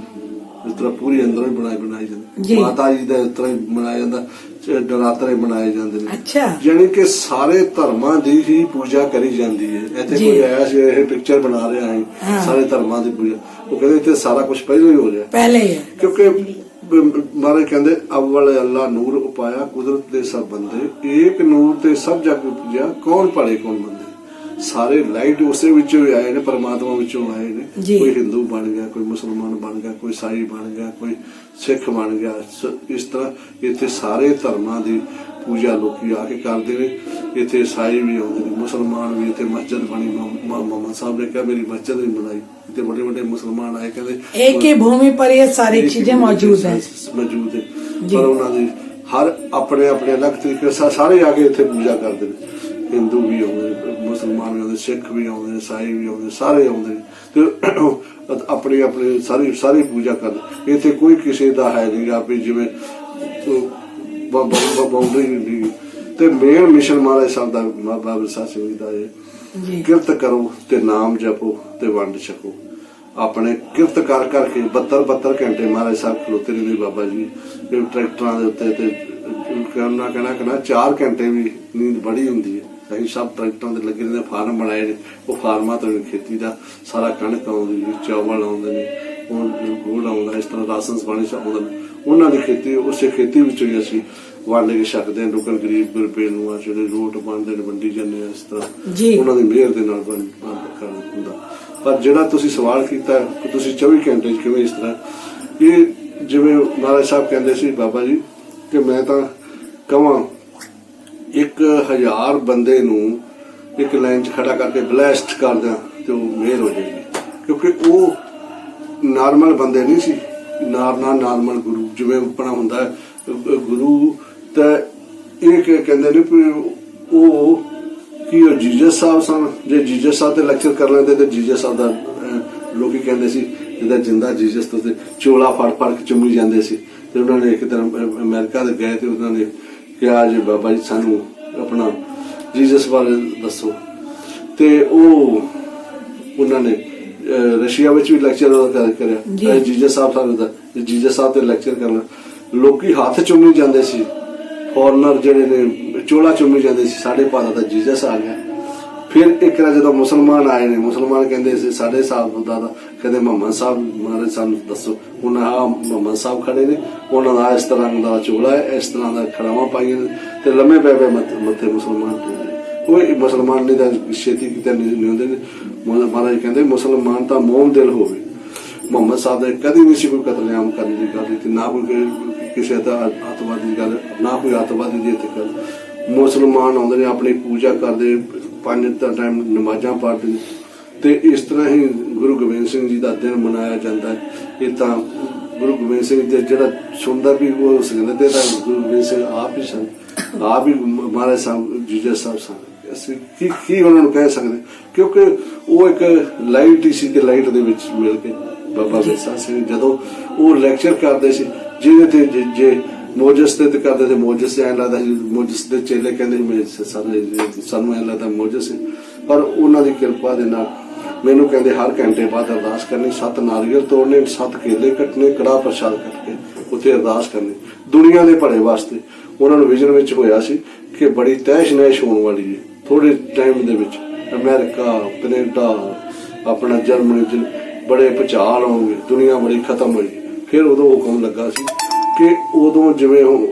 ਇਸ ਤਰ੍ਹਾਂ ਪੂਰੀ ਅੰਦਰੋਂ ਹੀ ਬਣਾਈ ਜਾਂਦੀ। ਮਾਤਾ ਜੀ ਦਾ ਇਸ ਤਰ੍ਹਾਂ ਹੀ ਮਨਾਇਆ ਜਾਂਦਾ, ਨਰਾਤਰੇ ਮਨਾਏ ਜਾਂਦੇ ਨੇ। ਯਾਨੀ ਕਿ ਸਾਰੇ ਧਰਮਾਂ ਦੀ ਹੀ ਪੂਜਾ ਕਰੀ ਜਾਂਦੀ ਹੈ। ਇੱਥੇ ਕੋਈ ਆਇਆ ਸੀ ਇਹ ਪਿਕਚਰ ਬਣਾ ਰਿਹਾ ਹੈ ਸਾਰੇ ਧਰਮਾਂ ਦੀ ਪੂਜਾ। ਉਹ ਕਹਿੰਦੇ ਇੱਥੇ ਸਾਰਾ ਕੁਝ ਪਹਿਲਾਂ ਹੀ ਹੋ ਰਿਹਾ ਪਹਿਲੇ ਹੀ, ਕਿਉਂਕਿ ਮਹਾਰਾਜ ਕਹਿੰਦੇ ਅਵਲ ਅੱਲਾ ਨੂਰ ਉਪਾਇਆ ਕੁਦਰਤ ਦੇ ਸਭ ਬੰਦੇ ਏਕ ਨੂਰ ਤੇ ਸਭ ਜਗ ਉਪਜਿਆ ਕੌਣ ਭਲੇ ਕੌਣ ਮੰਦੇ। ਸਾਰੇ ਲਾਈਟ ਉਸੇ ਵਿੱਚੋਂ ਹੀ ਆਏ ਨੇ, ਪਰਮਾਤਮਾ ਵਿੱਚੋਂ ਆਏ ਨੇ। ਕੋਈ ਹਿੰਦੂ ਬਣ ਗਿਆ, ਕੋਈ ਮੁਸਲਮਾਨ ਬਣ ਗਿਆ, ਕੋਈ ਈਸਾਈ ਬਣ ਗਿਆ, ਕੋਈ ਸਿੱਖ ਬਣ ਗਿਆ। ਇਸ ਤਰ੍ਹਾਂ ਇੱਥੇ ਸਾਰੇ ਧਰਮਾਂ ਦੀ ਪੂਜਾ ਲੋਕੀ ਆ ਕੇ ਕਰਦੇ ਨੇ। ਇੱਥੇ ਈਸਾਈ ਵੀ ਆਉਂਦੇ ਨੇ, ਮੁਸਲਮਾਨ ਵੀ। ਇੱਥੇ ਮਸਜਿਦ ਬਣੀ, ਮੁਹੰਮਦ ਸਾਹਿਬ ਨੇ ਕਿਹਾ ਮੇਰੀ ਮਸਜਿਦ ਵੀ ਬਣਾਈ। ਇੱਥੇ ਵੱਡੇ ਮੁਸਲਮਾਨ ਆਏ, ਕਹਿੰਦੇ एक ही भूमि पर ये सारी चीजें मौजूद है। ਪਰ ਉਹਨਾਂ ਦੀ ਹਰ ਆਪਣੇ ਅਲੱਗ ਤਰੀਕੇ ਸਾਰੇ ਆ ਕੇ ਇੱਥੇ ਪੂਜਾ ਕਰਦੇ ਨੇ। ਹਿੰਦੂ ਵੀ ਆਉਂਦੇ, ਮੁਸਲਮਾਨ ਵੀ ਆਉਂਦੇ, ਸਿੱਖ ਵੀ ਆਉਂਦੇ, ਈਸਾਈ ਵੀ ਆਉਂਦੇ, ਸਾਰੇ ਆਉਂਦੇ ਤੇ ਆਪਣੀ ਸਾਰੀ ਪੂਜਾ ਕਰਦੇ। ਇੱਥੇ ਕੋਈ ਕਿਸੇ ਦਾ ਹੈ ਨਹੀਂਗਾ ਵੀ ਜਿਵੇਂ ਬਾਉਂਡਰੀ ਨਹੀਂ। ਤੇ ਮੇਨ ਮਿਸ਼ਨ ਮਹਾਰਾਜ ਸਾਹਿਬ ਦਾ ਬਾਬਾ ਵਿਰਸਾ ਸਿੰਘ ਜੀ ਦਾ ਹੈ ਕਿਰਤ ਕਰੋ ਤੇ ਨਾਮ ਜਪੋ ਤੇ ਵੰਡ ਛਕੋ। ਆਪਣੇ ਕਿਰਤ ਕਰ ਕਰਕੇ 72 ਘੰਟੇ ਮਹਾਰਾਜ ਸਾਹਿਬ ਖਲੋਤੇ ਰਹਿੰਦੇ ਬਾਬਾ ਜੀ ਟਰੈਕਟਰਾਂ ਦੇ ਉੱਤੇ। ਤੇ ਕਹਿਣਾ 4 ਘੰਟੇ ਵੀ ਨੀਂਦ ਬੜੀ ਹੁੰਦੀ ਹੈ। ਅਸੀਂ ਸਭ ਟਰੈਕਟਰਾਂ ਦੇ ਲੱਗੇ ਰਹਿੰਦੇ, ਫਾਰਮ ਬਣਾਏ ਨੇ। ਉਹ ਫਾਰਮਾਂ ਤੋਂ ਖੇਤੀ ਦਾ ਸਾਰਾ ਕਣਕ ਆਉਂਦੀ, ਚਾਵਲ ਆਉਂਦੇ ਨੇ, ਗੁੜ ਆਉਂਦਾ, ਇਸ ਤਰ੍ਹਾਂ ਰਾਸ਼ਨ ਪਾਣੀ ਸਭ ਆਉਂਦਾ। ਉਹਨਾਂ ਦੀ ਖੇਤੀ ਉਸੇ ਖੇਤੀ ਵਿੱਚੋਂ ਹੀ ਅਸੀਂ ਵੰਡ ਕੇ ਛਕਦੇ ਹਾਂ। ਲੋਕਾਂ ਗਰੀਬ ਗੁਰਬੇ ਨੂੰ ਜਿਹੜੇ ਰੋਟ ਬਣਦੇ ਨੇ ਵੰਡੀ ਜਾਂਦੇ ਆ। ਇਸ ਤਰ੍ਹਾਂ ਉਹਨਾਂ ਦੀ ਮਿਹਰ ਦੇ ਨਾਲ ਹੁੰਦਾ। ਪਰ ਜਿਹੜਾ ਤੁਸੀਂ ਸਵਾਲ ਕੀਤਾ ਕਿ ਤੁਸੀਂ 24 ਘੰਟੇ 'ਚ ਕਿਵੇਂ ਇਸ ਤਰ੍ਹਾਂ, ਇਹ ਜਿਵੇਂ ਮਹਾਰਾਜ ਸਾਹਿਬ ਕਹਿੰਦੇ ਸੀ ਬਾਬਾ ਜੀ ਕਿ ਮੈਂ ਤਾਂ ਕਵਾਂ 1000 ਬੰਦੇ ਨੂੰ ਇੱਕ ਲਾਈਨ 'ਚ ਖੜਾ ਕਰਕੇ ਬਲੈਸਟ ਕਰ ਦਿਆਂ ਤੇ ਉਹ ਮਿਹਰ ਹੋ ਜਾਏਗੀ। ਕਿਉਂਕਿ ਉਹ ਨਾਰਮਲ ਬੰਦੇ ਨਹੀਂ ਸੀ, ਨਾਰਨਾ ਨਾਰਮਲ ਗੁਰੂ ਜਿਵੇਂ ਆਪਣਾ ਹੁੰਦਾ ਹੈ, ਗੁਰੂ ਤਾਂ ਇਹ ਕਹਿੰਦੇ ਨੇ ਵੀ ਉਹ ਕੀ ਉਹ ਜੀਸਸ ਸਾਹਿਬ ਸਨ। ਜੇ ਜੀਸਸ ਸਾਹਿਬ ਤੇ ਲੈਕਚਰ ਕਰ ਲੈਂਦੇ ਤੇ ਜੀਸਸ ਸਾਹਿਬ ਦਾ ਲੋਕੀ ਕਹਿੰਦੇ ਸੀ ਜਿਹਦਾ ਜਿੰਦਾ ਜੀਸਸ ਤੋਂ ਤੇ ਚੋਲਾ ਫੜ ਕੇ ਚੁੰਮੀ ਜਾਂਦੇ ਸੀ। ਤੇ ਉਹਨਾਂ ਨੇ ਇੱਕ ਦਿਨ ਅਮਰੀਕਾ ਦੇ ਗਏ ਤੇ ਉਹਨਾਂ ਨੇ ਕਿਹਾ ਜੀ ਬਾਬਾ ਜੀ ਸਾਨੂੰ ਆਪਣਾ ਜੀਸਸ ਬਾਰੇ ਦੱਸੋ। ਤੇ ਉਹਨਾਂ ਨੇ ਰਸ਼ੀਆ ਵਿੱਚ ਵੀ ਲੈਕਚਰ ਕਰਿਆ ਜੀਸਸ ਸਾਹਿਬ ਦਾ। ਜੀਸਸ ਸਾਹਿਬ ਤੇ ਲੈਕਚਰ ਕਰਨਾ ਲੋਕੀ ਹੱਥ ਚੁੰਮੀ ਜਾਂਦੇ ਸੀ, ਫੋਰਨਰ ਜਿਹੜੇ ਨੇ ਚੋਲਾ ਚੁੰਮੀ ਜਾਂਦੇ ਸੀ। ਸਾਡੇ ਭਾਰਤ ਦਾ ਜੀਸਸ ਆ ਗਿਆ। ਫਿਰ ਇੱਕ ਵਾਰ ਜਦੋਂ ਮੁਸਲਮਾਨ ਆਏ ਨੇ, ਮੁਸਲਮਾਨ ਕਹਿੰਦੇ ਸੀ ਸਾਡੇ ਸਾਹਿਬ ਦਾ ਕਹਿੰਦੇ ਮੁਹੰਮਦ ਸਾਹਿਬ ਮਾਰੇ ਸਾਨੂੰ ਦੱਸੋ। ਉਹਨਾਂ ਆ ਮੁਹੰਮਦ ਸਾਹਿਬ ਖੜੇ ਨੇ, ਉਹਨਾਂ ਦਾ ਇਸ ਤਰ੍ਹਾਂ ਦਾ ਚੋਲਾ ਹੈ, ਇਸ ਤਰ੍ਹਾਂ ਦਾ ਖੜਾਵਾਂ ਪਾਈਆਂ ਨੇ ਤੇ ਲੰਮੇ ਪੈ ਮੱਥੇ ਮੁਸਲਮਾਨ ਕੋਈ ਮੁਸਲਮਾਨ ਨਹੀਂ ਤਾਂ ਛੇਤੀ ਕਿਤੇ ਨਹੀਂ ਹੁੰਦੇ ਨੇ। ਮਹਾਰਾਜ ਕਹਿੰਦੇ ਮੁਸਲਮਾਨ ਤਾਂ ਮੋਮ ਦਿਲ ਹੋਵੇ। ਮੁਹੰਮਦ ਸਾਹਿਬ ਨੇ ਕਦੀ ਨਹੀਂ ਸੀ ਕੋਈ ਕਤਲੇਆਮ ਕਰਨ ਦੀ ਗੱਲ ਕੀਤੀ, ਨਾ ਕੋਈ ਕਿਸੇ ਦਾ ਅੱਤਵਾਦੀ ਦੀ ਗੱਲ, ਨਾ ਕੋਈ ਅੱਤਵਾਦੀ ਦੀ ਇੱਥੇ ਗੱਲ। ਮੁਸਲਮਾਨ ਆਉਂਦੇ ਨੇ ਆਪਣੀ ਪੂਜਾ ਕਰਦੇ, 5 ਟਾਈਮ ਨਮਾਜ਼ਾਂ ਪੜ੍ਹਦੇ ਤੇ ਇਸ ਤਰ੍ਹਾਂ ਹੀ ਗੁਰੂ ਗੋਬਿੰਦ ਸਿੰਘ ਜੀ ਦਾ ਦਿਨ ਮਨਾਇਆ ਜਾਂਦਾ ਹੈ। ਇਹ ਤਾਂ ਗੁਰੂ ਗੋਬਿੰਦ ਸਿੰਘ ਜੀ ਜਿਹੜਾ ਸੁਣਦਾ ਵੀ ਉਹ ਸੰਗਤ ਤੇ ਤਾਂ ਗੁਰੂ ਗੋਬਿੰਦ ਸਿੰਘ ਆਪ ਹੀ ਸਨ, ਆਪ ਹੀ ਮਹਾਰਾਜ ਸਾਹਿਬ ਜੀਸਸ ਸਾਹਿਬ ਸਨ। ਅਸੀਂ ਕੀ ਉਹਨਾਂ ਨੂੰ ਕਹਿ ਸਕਦੇ, ਕਿਉਂਕਿ ਉਹ ਇੱਕ ਲਾਈਟ ਹੀ ਸੀ ਤੇ ਲਾਈਟ ਦੇ ਵਿੱਚ ਮਿਲ ਕੇ ਬਾਬਾ ਵਿਰਸਾ ਸਿੰਘ ਜਦੋਂ ਉਹ ਲੈਕਚਰ ਕਰਦੇ ਸੀ ਜਿਹਦੇ ਤੇ ਜੇ ਮੋਜਸ ਤੇ ਕਰਦੇ ਤੇ ਮੋਜਸ ਐਂ ਲੱਗਦਾ ਸੀ, ਮੋਜਸ ਦੇ ਚੇਲੇ ਕਹਿੰਦੇ ਸਾਨੂੰ ਐਂ ਲੱਗਦਾ ਮੋਜਸ ਹੈ। ਪਰ ਉਹਨਾਂ ਦੀ ਕਿਰਪਾ ਦੇ ਨਾਲ ਮੈਨੂੰ ਕਹਿੰਦੇ ਹਰ ਘੰਟੇ ਬਾਅਦ ਅਰਦਾਸ ਕਰਨੀ, 7 ਨਾਰੀਅਲ ਤੋੜਨੇ, 7 ਕੇਲੇ ਕੱਟਣੇ, ਕੜਾਹ ਪ੍ਰਸ਼ਾਦ ਕੱਟ ਕੇ ਉੱਥੇ ਅਰਦਾਸ ਕਰਨੀ ਦੁਨੀਆ ਦੇ ਭਲੇ ਵਾਸਤੇ। ਉਹਨਾਂ ਨੂੰ ਵਿਜ਼ਨ ਵਿੱਚ ਹੋਇਆ ਸੀ ਕਿ ਬੜੀ ਤਹਿਸ਼ ਨਹਿਸ਼ ਹੋਣ ਵਾਲੀ ਹੈ ਥੋੜੇ ਟਾਈਮ ਦੇ ਵਿੱਚ। ਅਮਰੀਕਾ, ਕੈਨੇਡਾ, ਆਪਣਾ ਜਰਮਨੀ ਬੜੇ ਭੁਚਾਲ ਹੋਣਗੇ, ਦੁਨੀਆ ਬੜੀ ਖਤਮ ਹੋਈ। ਫਿਰ ਉਦੋਂ ਹੁਕਮ ਲੱਗਾ ਸੀ ਕਿ ਉਦੋਂ ਜਿਵੇਂ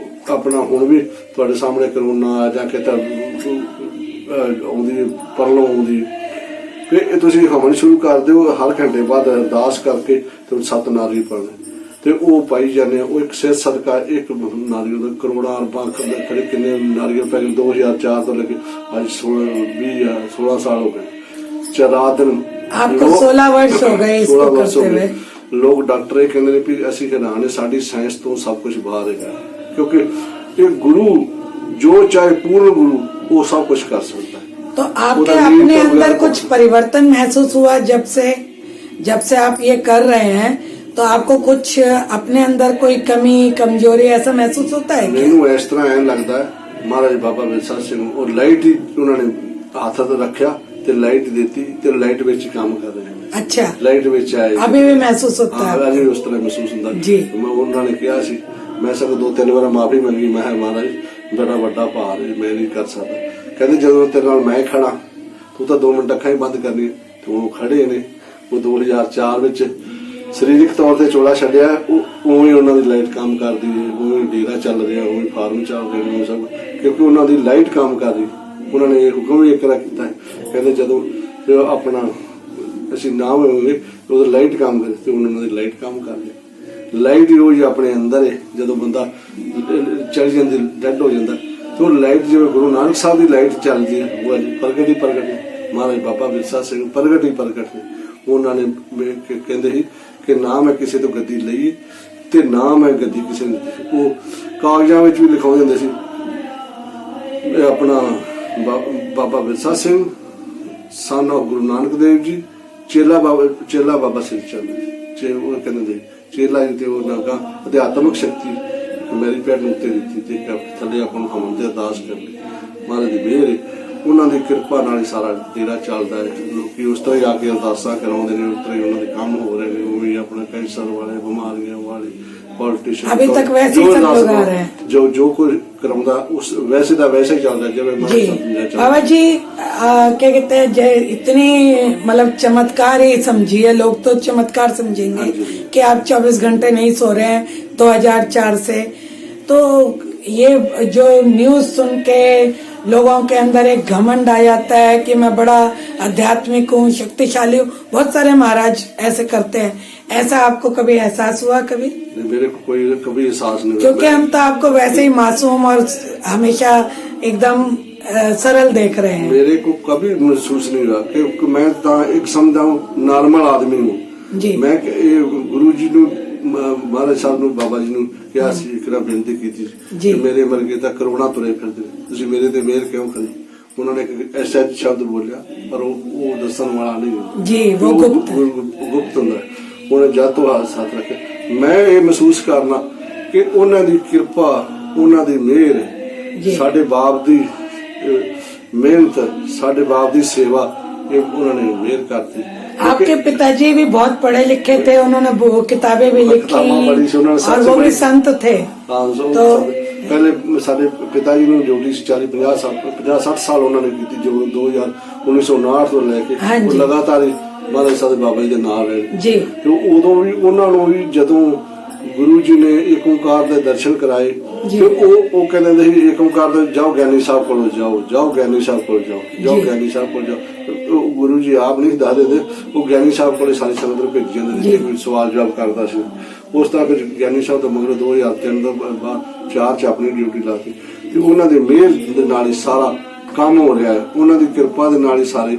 ਆਪਣਾ ਹੁਣ ਵੀ ਤੁਹਾਡੇ ਸਾਹਮਣੇ ਕਰੋਨਾ ਆ ਜਾਂ ਕਿਤੇ ਆਉਂਦੀ ਪਰਲੋਂ ਆਉਂਦੀ, ਫਿਰ ਤੁਸੀਂ ਹਵਨ ਸ਼ੁਰੂ ਕਰ ਦਿਓ ਹਰ ਘੰਟੇ ਬਾਅਦ ਅਰਦਾਸ ਕਰਕੇ ਤੇ 7 ਨਾਰੀਅਲ ਪੜ੍ਹਨੇ ਤੇ ਉਹ ਪਾਈ ਜਾਂਦੇ ਆ। ਉਹ ਇੱਕ ਸਿਰ ਸਦਕਾ ਇੱਕ ਨਾਰੀਅਲ ਕਰੋੜਾਂ ਅਰਬਾਂ ਖੜੇ ਕਿੰਨੇ ਨਾਰੀਅਲ ਪੈ ਗਏ 2004 ਤੋਂ ਲੈ ਕੇ ਅੱਜ 16 ਸਾਲ ਹੋ ਗਏ। ਰਾਤ ਦਿਨ आपको 16 वर्ष हो गए इसको करते हुए। ਲੋਕ ਡਾਕਟਰ ਇਹ ਕਹਿੰਦੇ ਨੇ ਵੀ ਅਸੀਂ ਹੈਰਾਨ ਸਾਡੀ ਸਾਇੰਸ ਤੋਂ ਸਭ ਕੁਝ ਬਾਹਰ ਹੈਗਾ, ਕਿਉਂਕਿ ਇਹ ਗੁਰੂ ਜੋ ਚਾਹੇ ਪੂर्ण गुरु वो सब कुछ कर सकता है। तो आपके अपने अंदर कुछ परिवर्तन महसूस हुआ जब से आप ये कर रहे हैं, तो आपको कुछ अपने अंदर कोई कमी कमजोरी ऐसा महसूस होता है? मैनू इस तरह ऐन लगता है महाराज बाबा विरसा सिंह और लाइट ही उन्होंने हाथ रखा ते लाइट देती ते लाइट विच काम कर रहे हैं। अच्छा, लाइट विच आए अभी भी महसूस होता है? अभी उस तरह महसूस होता जी। मैं उन्होंने कहा सी, मैं सब 2-3 बार माफी मंगी, मैं महाराज बड़ा वड्डा भार है, मैं नहीं कर सकता। कहते जो तेरे नाल मैं खड़ा तू तो 2 मिनट अखां ही बंद करनी, तो वो खड़े ने वो 2004 विच ਸਰੀਰਕ ਤੌਰ ਤੇ ਚੋਲਾ ਛੱਡਿਆ, ਉਵੇਂ ਉਹਨਾਂ ਦੀ ਲਾਈਟ ਕੰਮ ਕਰਦੀ ਹੈ, ਉਵੇਂ ਡੇਰਾ ਚੱਲ ਰਿਹਾ, ਉਵੇਂ ਫਾਰਮ ਚੱਲ ਰਹੇ ਨੇ ਸਭ, ਕਿਉਂਕਿ ਉਹਨਾਂ ਦੀ ਲਾਈਟ ਕੰਮ ਕਰ ਰਹੀ। ਉਹਨਾਂ ਨੇ ਇਹ ਹੁਕਮ ਵੀ ਇੱਕ ਵਾਰ ਕੀਤਾ ਹੈ, ਕਹਿੰਦੇ ਜਦੋਂ ਆਪਣਾ ਅਸੀਂ ਨਾ ਹੋਵਾਂਗੇ ਉਦੋਂ ਲਾਈਟ ਕੰਮ ਕਰੇ, ਤੇ ਉਹਨਾਂ ਦੀ ਲਾਈਟ ਕੰਮ ਕਰਦੀ। ਲਾਈਟ ਹੀ ਰੋਜ਼ ਆਪਣੇ ਅੰਦਰ ਹੈ। ਜਦੋਂ ਬੰਦਾ ਚੜ ਜਾਂਦੀ ਡੈਡ ਹੋ ਜਾਂਦਾ ਤੇ ਉਹ ਲਾਈਟ ਜਿਵੇਂ ਗੁਰੂ ਨਾਨਕ ਸਾਹਿਬ ਦੀ ਲਾਈਟ ਚੱਲਦੀ ਹੈ, ਉਹ ਪ੍ਰਗਟ ਹੀ ਪ੍ਰਗਟ ਹੈ। ਮਹਾਰਾਜ ਬਾਬਾ ਵਿਰਸਾ ਸਿੰਘ ਪ੍ਰਗਟ ਹੀ ਪ੍ਰਗਟ ਨੇ। ਉਹਨਾਂ ਨੇ ਕਹਿੰਦੇ ਸੀ ਕਿ ਨਾ ਮੈਂ ਕਿਸੇ ਤੋਂ ਗੱਦੀ ਲਈ ਤੇ ਨਾ ਮੈਂ ਗੱਦੀ ਕਿਸੇ ਨੂੰ ਦਿੱਤੀ। ਉਹ ਕਾਗਜ਼ਾਂ ਵਿੱਚ ਵੀ ਲਿਖਾਉਂਦੇ ਹੁੰਦੇ ਸੀ ਆਪਣਾ ਬਾਬਾ ਵਿਰਸਾ ਸਿੰਘ ਸਨ ਆਫ ਗੁਰੂ ਨਾਨਕ ਦੇਵ ਜੀ, ਚੇਲਾ ਬਾਬਾ ਸਿੰਘ ਚੰਦ। ਉਹ ਕਹਿੰਦੇ ਚੇਲਾ ਜੀ ਤੇ ਉਹ ਨਾਗਾ ਅਧਿਆਤਮਿਕ ਸ਼ਕਤੀ ਮੇਰੀ ਪੈਰ ਨੂੰ ਉੱਤੇ ਦਿੱਤੀ ਤੇ ਥੱਲੇ ਆਪਾਂ ਨੂੰ ਹਮਨ ਤੇ ਅਰਦਾਸ ਕਰਨੀ। ਮਹਾਰਾਜ ਦੀ ਮਿਹਰ ਉਹਨਾਂ ਦੀ ਕਿਰਪਾ ਨਾਲ ਹੀ ਸਾਰਾ ਡੇਰਾ ਚੱਲਦਾ ਹੈ। ਲੋਕੀ ਉਸ ਤਰ੍ਹਾਂ ਹੀ ਆ ਕੇ ਅਰਦਾਸਾਂ ਕਰਾਉਂਦੇ ਨੇ, ਉਸ ਤਰ੍ਹਾਂ ਹੀ ਉਹਨਾਂ ਦੇ ਕੰਮ ਹੋ ਰਹੇ ਨੇ। ਉਹ ਵੀ ਆਪਣਾ ਕੈਂਸਰ ਵਾਲੇ, ਬਿਮਾਰੀਆਂ ਵਾਲੇ, ਪੋਲੀਟੀਸ਼ੀਅਨ अभी तक वैसे ही सब लोग आ रहे हैं। जो कोई कराਉਂਦਾ ਉਸ वैसे ਦਾ वैसे ही ਚੱਲਦਾ ਜਿਵੇਂ बाबा जी क्या कहते हैं, इतनी मतलब चमत्कार ही समझिए, लोग तो चमत्कार समझेंगे कि आप 24 घंटे नहीं सो रहे हैं 2004 से। तो ये जो न्यूज सुन के लोगों के अंदर एक घमंड आ जाता है कि मैं बड़ा आध्यात्मिक हूँ, शक्तिशाली हूँ। बहुत सारे महाराज ऐसे करते हैं, ऐसा आपको कभी एहसास हुआ? कभी मेरे को कोई कभी एहसास नहीं, क्योंकि हम तो आपको वैसे ही मासूम और हमेशा एकदम सरल देख रहे हैं। मेरे को कभी महसूस नहीं हुआ क्योंकि मैं एक समझा नॉर्मल आदमी हूँ जी। मैं गुरु जी ਮਹਾਰਾਜ ਸਾਹਿਬ ਨੂੰ ਬਾਬਾ ਜੀ ਨੂੰ ਕਿਹਾ ਸੀ, ਇੱਕ ਬੇਨਤੀ ਕੀਤੀ ਜੀ। ਕਿ ਮੇਰੇ ਵਰਗੇ ਤਾਂ ਕਰੋੜਾਂ ਤੁਰੇ ਫਿਰਦੇ ਨੇ, ਤੁਸੀਂ ਮੇਰੇ ਤੇ ਮਿਹਰ ਕਿਉਂ ਕਰੀ। ਉਹਨਾਂ ਨੇ ਇੱਕ ਐਸਾ ਸ਼ਬਦ ਬੋਲਿਆ ਪਰ ਉਹ ਦੱਸਣ ਵਾਲਾ ਨਹੀਂ ਜੀ, ਉਹ ਗੁਪਤ ਹੁੰਦਾ। ਉਹਨੇ ਜਦ ਤੋਂ ਹੱਥ ਰੱਖਿਆ। ਮੈਂ ਇਹ ਮਹਿਸੂਸ ਕਰਨਾ ਕਿ ਉਹਨਾਂ ਦੀ ਕਿਰਪਾ, ਉਹਨਾਂ ਦੀ ਮਿਹਰ, ਸਾਡੇ ਬਾਪ ਦੀ ਮਿਹਨਤ, ਸਾਡੇ बाप की सेवा, ये उन्होंने मेहर करती। आपके पिताजी भी बहुत पढ़े लिखे थे, उन्होंने वो किताबें भी लिखी और वो भी संत थे। तो पहले साडे पिताजी ने ड्यूटी 40-50-60 साल उन्होंने की, जो 1959 ਤੋਂ ਲੈ ਕੇ ਉਹ ਲਗਾਤਾਰ ਮਹਾਰਾਜ ਸਾਹਿਬ ਬਾਬਾ ਜੀ ਦੇ ਨਾਲ ਰਹੇ ਜੀ। ਤੇ ਉਦੋਂ ਵੀ ਉਹਨਾਂ ਨੂੰ ਵੀ ਜਦੋਂ गुरु जी ने एक ओंकार के दर्शन कराए तो वो कहते ਹੁੰਦੇ ਸੀ एक ओंकार ਦੇ जाओ ज्ञानी साहब को जाओ ज्ञानी साहब को जाओ ज्ञानी साहब को जाओ। गुरु जी आप नहीं दस देते, वो ज्ञानी साहब को सारी संगत भेज जाते थे, सवाल जवाब करता ਸੀ। उस तरह फिर ज्ञानी साहब तो मगर 2003 ਤੋਂ ਬਾਅਦ 4 ਚ ਆਪਣੀ ਡਿਊਟੀ ਲਾਤੀ ਤੇ ਉਹਨਾਂ ਦੇ ਮਿਹਰ ਦੇ ਨਾਲ ਹੀ ਸਾਰਾ ਕੰਮ ਹੋ ਰਿਹਾ ਹੈ, ਉਹਨਾਂ ਦੀ ਕਿਰਪਾ ਦੇ ਨਾਲ ਹੀ ਸਾਰੇ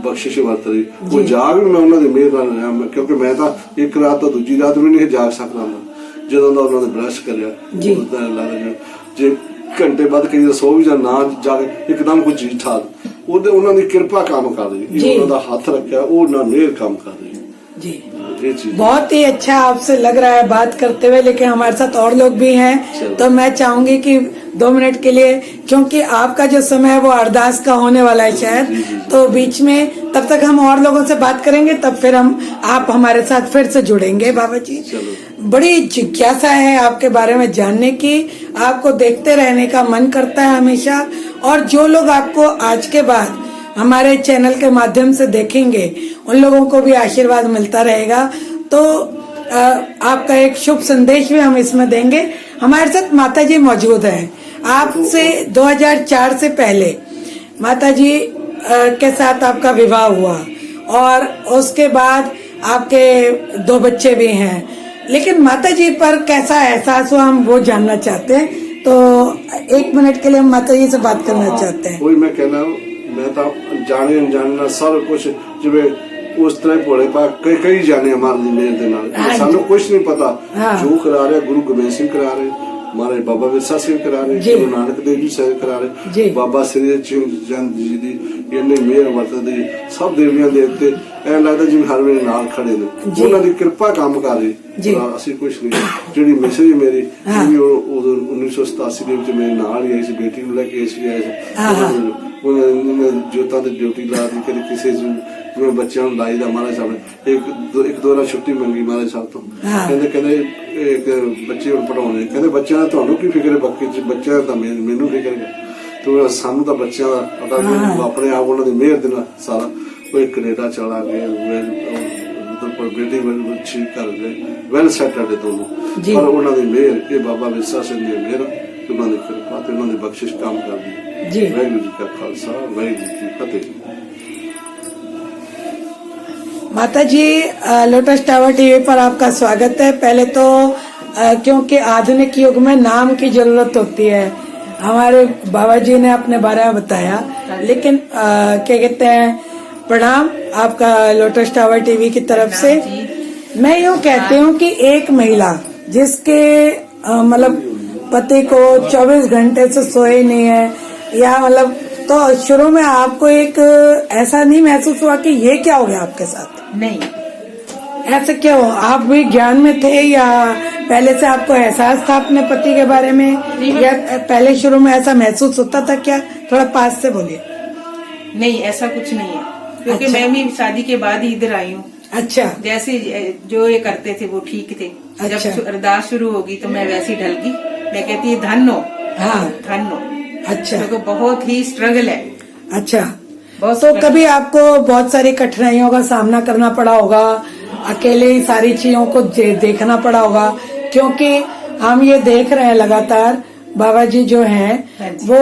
बख्शिश वरत रही। वो जाग भी मैं उन्होंने मेहर नाल रहा, क्योंकि मैं तो एक रात तो दूजी रात भी नहीं जाग सकता ਜਦੋਂ ਦਾ ਉਹਨਾਂ ਨੇ ਬਲੈਸ ਕਰਿਆ ਉਹਦਾ ਲੱਗਦਾ ਜੇ ਘੰਟੇ ਬਾਅਦ ਕਈ ਸੋ ਵੀ ਜਾਂ ਨਾ ਜਾਗੇ ਇੱਕਦਮ ਕੋਈ ਚੀਜ਼ ਠਾਕ ਉਹਦੇ ਉਹਨਾਂ ਦੀ ਕਿਰਪਾ ਕੰਮ ਕਰ ਰਹੀ ਹੈ, ਉਹਨਾਂ ਦਾ ਹੱਥ ਰੱਖਿਆ ਉਹ ਨਾ ਮਿਹਰ ਕੰਮ ਕਰ ਰਹੀ है जी। बहुत ही अच्छा आपसे लग रहा है बात करते हुए, लेकिन हमारे साथ और लोग भी हैं तो मैं चाहूंगी कि 2 मिनट के लिए, क्योंकि आपका जो समय है वो अरदास का होने वाला है शायद, तो बीच में तब तक हम और लोगों से बात करेंगे, तब फिर आप हमारे साथ फिर से जुड़ेंगे। बाबा जी, बड़ी जिज्ञासा है आपके बारे में जानने की, आपको देखते रहने का मन करता है हमेशा, और जो लोग आपको आज के बाद हमारे चैनल के माध्यम से देखेंगे उन लोगों को भी आशीर्वाद मिलता रहेगा। तो आपका एक शुभ संदेश भी हम इसमें देंगे। हमारे साथ माता जी मौजूद हैं। आपसे 2004 से पहले माता जी के साथ आपका विवाह हुआ और उसके बाद आपके 2 बच्चे भी हैं, लेकिन माता जी पर कैसा एहसास हुआ हम वो जानना चाहते हैं। तो 1 मिनट के लिए हम माता जी से बात करना चाहते हैं। वही मैं कहना, मैं तो जाने अनजाने सब कुछ जिवे उस तरह भोले पा कई जाने हमारे मेहर दे नाल सानू कुछ नहीं पता। जो करा रहे गुरु गोबिंद सिंह करा रहे, हमारे बाबा विरसा सिंह करा रहे, गुरु नानक देव जी साहब करा रहे, बाबा श्री चंद जी दी इन्ने मेहर वरतदी, सब देवियां देवते ऐ लगदा जिवें हर ਵੇਲੇ ਨਾਲ ਖੜੇ ਨੇ, ਉਹਨਾਂ ਦੀ ਕਿਰਪਾ ਕੰਮ ਕਰ ਰਹੀ। ਅਸੀਂ ਕੁਝ ਨਹੀਂ, ਜਿਹੜੀ ਮੈਸੇਜ ਮੇਰੀ ਉਦੋਂ 1987 ਦੇ ਵਿੱਚ ਮੇਰੇ ਨਾਲ ਹੀ ਆਈ ਸੀ, ਬੇਟੀ ਨੂੰ ਲੈ ਕੇ ਆਈ ਸੀ। ਉਹਨਾਂ ਜੋਤਾਂ ਦੀ ਡਿਊਟੀ ਲਾ ਦੀ, ਕਦੇ ਕਿਸੇ ਜਿਵੇਂ ਬੱਚਿਆਂ ਨੂੰ ਲਾਈ ਦਾ ਮਹਾਰਾਜ ਸਾਹਿਬ ਇੱਕ ਦੋ ਵਾਰ ਛੁੱਟੀ ਮੰਗੀ ਮਹਾਰਾਜ ਸਾਹਿਬ ਤੋਂ, ਕਹਿੰਦੇ ਇੱਕ ਬੱਚੇ ਹੁਣ ਪੜਾਉਣੇ, ਕਹਿੰਦੇ ਬੱਚਿਆਂ ਦਾ ਤੁਹਾਨੂੰ ਕੀ ਫਿਕਰ ਹੈ, ਬਾਕੀ ਬੱਚਿਆਂ ਦਾ ਮੈਨੂੰ ਫਿਕਰ ਹੈ। ਤੇ ਸਾਨੂੰ ਤਾਂ ਬੱਚਿਆਂ ਦਾ ਪਤਾ ਆਪਣੇ ਆਪ ਉਹਨਾਂ ਦੀ ਮਿਹਰ ਦੇ ਨਾਲ ਸਾਰਾ ਕੋਈ ਕੈਨੇਡਾ ਚਲਾ ਗਏ, ਉਧਰ ਬੇਟੀ ਅੱਛੀ ਕਰ ਗਏ, ਵੈਲ ਸੈਟਲਡ ਦੋਨੋਂ, ਪਰ ਉਹਨਾਂ ਦੀ ਮਿਹਰ ਇਹ ਬਾਬਾ ਵਿਰਸਾ ਸਿੰਘ ਦੀ ਮਿਹਰ, ਉਹਨਾਂ ਦੀ ਕਿਰਪਾ ਤੇ ਉਹਨਾਂ ਦੀ ਬਖਸ਼ਿਸ਼ ਕੰਮ ਕਰਦੀ ਹੈ। ਵਾਹਿਗੁਰੂ ਜੀ ਕਾ ਖਾਲਸਾ, ਵਾਹਿਗੁਰੂ ਜੀ ਕੀ ਫਤਿਹ। माता जी, लोटस टावर टीवी पर आपका स्वागत है। पहले तो क्योंकि आधुनिक युग में नाम की जरूरत होती है, हमारे बाबा जी ने अपने बारे में बताया, लेकिन क्या कहते हैं, प्रणाम आपका लोटस टावर टीवी की तरफ से। मैं यूँ कहती हूँ कि एक महिला जिसके मतलब पति को 24 घंटे से सोए नहीं है, या मतलब तो शुरू में आपको एक ऐसा नहीं महसूस हुआ कि ये क्या हो गया आपके साथ? नहीं, ऐसा क्यों? आप भी ज्ञान में थे या पहले से आपको एहसास था अपने पति के बारे में, या पहले शुरू में ऐसा महसूस होता था क्या? थोड़ा पास से बोलिए। नहीं, ऐसा कुछ नहीं है, क्योंकि मैं भी शादी के बाद ही इधर आई हूँ। अच्छा। जैसे जो ये करते थे वो ठीक थे। जब अरदास शुरू होगी तो मैं वैसे ही ढल गई। मैं कहती है धन हो, धन हो। अच्छा। क्योंकि बहुत ही स्ट्रगल है। अच्छा। तो कभी आपको बहुत सारी कठिनाइयों का सामना करना पड़ा होगा, अकेले ही सारी चीजों को देखना पड़ा होगा, क्योंकि हम ये देख रहे हैं लगातार बाबा जी जो हैं वो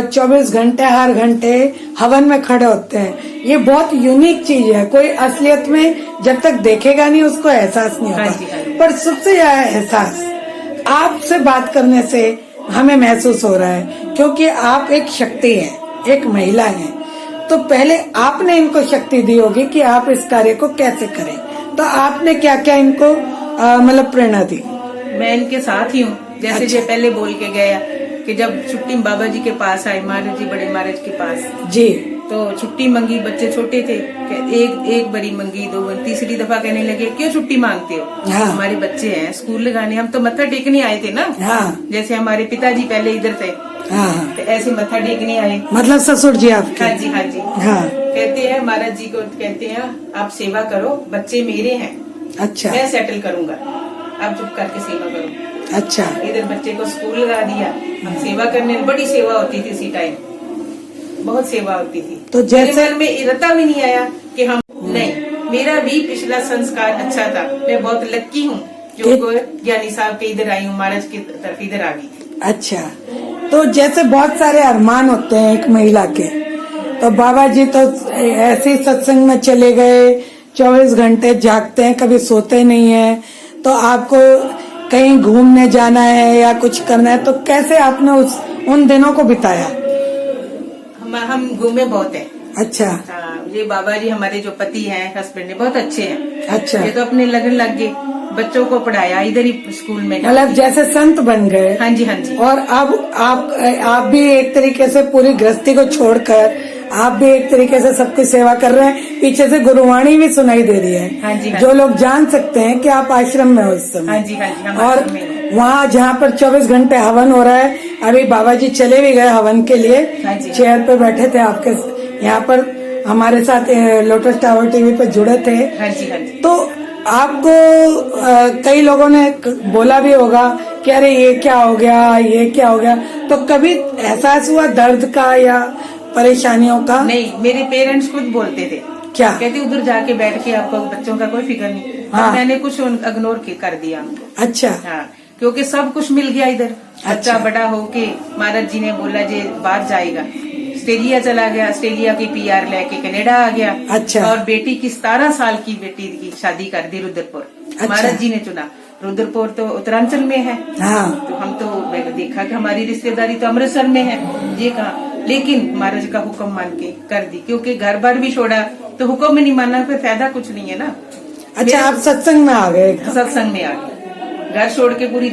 24 घंटे हर घंटे हवन में खड़े होते हैं। ये बहुत यूनिक चीज है, कोई असलियत में जब तक देखेगा नहीं उसको एहसास नहीं होता। पर सबसे ज्यादा एहसास आपसे बात करने से हमें महसूस हो रहा है, क्योंकि आप एक शक्ति हैं, एक महिला हैं, तो पहले आपने इनको शक्ति दी होगी कि आप इस कार्य को कैसे करें। तो आपने क्या क्या इनको मतलब प्रेरणा दी? मैं इनके साथ ही हूँ। जैसे अच्छा। जो पहले बोल के गया कि जब छुट्टी में बाबा जी के पास आए, महाराज जी बड़े महाराज के पास, जी तो छुट्टी मांगी, बच्चे छोटे थे, एक बड़ी मांगी, दो बारी, तीसरी दफा कहने लगे क्यों छुट्टी मांगते हो? हाँ। हमारे बच्चे हैं, स्कूल लगाने, हम तो मत्था टेकने आए थे ना। हाँ जैसे हमारे पिताजी पहले इधर थे, हाँ, तो ऐसे मत्था टेकने आए। मतलब ससुर जी आपके? हाँ जी, हाँ जी। हाँ, कहते हैं महाराज जी को, कहते हैं आप सेवा करो, बच्चे मेरे हैं, अच्छा मैं सेटल करूंगा, आप चुप करके सेवा करो। अच्छा। इधर बच्चे को स्कूल लगा दिया, हम सेवा करने, बड़ी सेवा होती थी इसी टाइम, बहुत सेवा होती थी। तो जैसे- मेरे मन में इरादा भी नहीं आया कि हम नहीं, मेरा भी पिछला संस्कार अच्छा था, मैं बहुत लक्की हूँ जो ज्ञानी साहब के इधर आई हूँ, महाराज की तरफ इधर आ गई थी। अच्छा, तो जैसे बहुत सारे अरमान होते हैं एक महिला के, तो बाबा जी तो ऐसे ही सत्संग में चले गए, 24 घंटे जागते हैं, कभी सोते नहीं है, तो आपको कहीं घूमने जाना है या कुछ करना है, तो कैसे आपने उन दिनों को बिताया? हम घूमे बहुत है। अच्छा हाँ, ये बाबा जी हमारे जो पति हैं, हस्बैंड, बहुत अच्छे हैं। अच्छा, ये तो अपने लगन लग गए, बच्चों को पढ़ाया इधर ही स्कूल में। मतलब जैसे संत बन गए। हाँ जी, हाँ जी। और अब आप भी एक तरीके से पूरी गृहस्थी को छोड़कर आप भी एक तरीके से सबकी सेवा कर रहे हैं। पीछे से गुरुवाणी भी सुनाई दे रही है। हाँ जी, हाँ जो लोग जान सकते हैं कि आप आश्रम में हो इस समय। हाँ जी, हाँ जी, हम और आश्रम में हैं। वहाँ जहाँ पर 24 घंटे हवन हो रहा है, अभी बाबा जी चले भी गए हवन के लिए, हाँ जी। चेयर पे बैठे थे आपके यहाँ पर हमारे साथ लोटस टावर टीवी पे जुड़े थे। हाँ जी, हाँ जी। तो आपको कई लोगों ने बोला भी होगा कि अरे ये क्या हो गया, ये क्या हो गया, तो कभी एहसास हुआ दर्द का या परेशानियों का? नहीं, मेरे पेरेंट्स खुद बोलते थे, क्या कहते उधर जाके बैठ के आपको बच्चों का कोई फिक्र नहीं। हाँ। मैंने कुछ इग्नोर कर दिया उनको। अच्छा हाँ, क्योंकि सब कुछ मिल गया इधर। अच्छा। बच्चा बड़ा होके महाराज जी ने बोला जे बाहर जाएगा, ऑस्ट्रेलिया चला गया, ऑस्ट्रेलिया की PR लेके कनाडा आ गया। अच्छा। और बेटी की 17 साल की बेटी की शादी कर दी रुद्रपुर। अच्छा। महाराज जी ने चुना, रुद्रपुर तो उत्तरांचल में है। हाँ तो हम तो मैंने देखा कि हमारी रिश्तेदारी तो अमृतसर में है, ये कहा, लेकिन महाराज का हुक्म मान के कर दी, क्योंकि घर बार भी छोड़ा तो हुक्म में नहीं मानना, कोई फायदा कुछ नहीं है ना। अच्छा, आप सत्संग में आ गए? सत्संग में आ गए, घर छोड़ के पूरी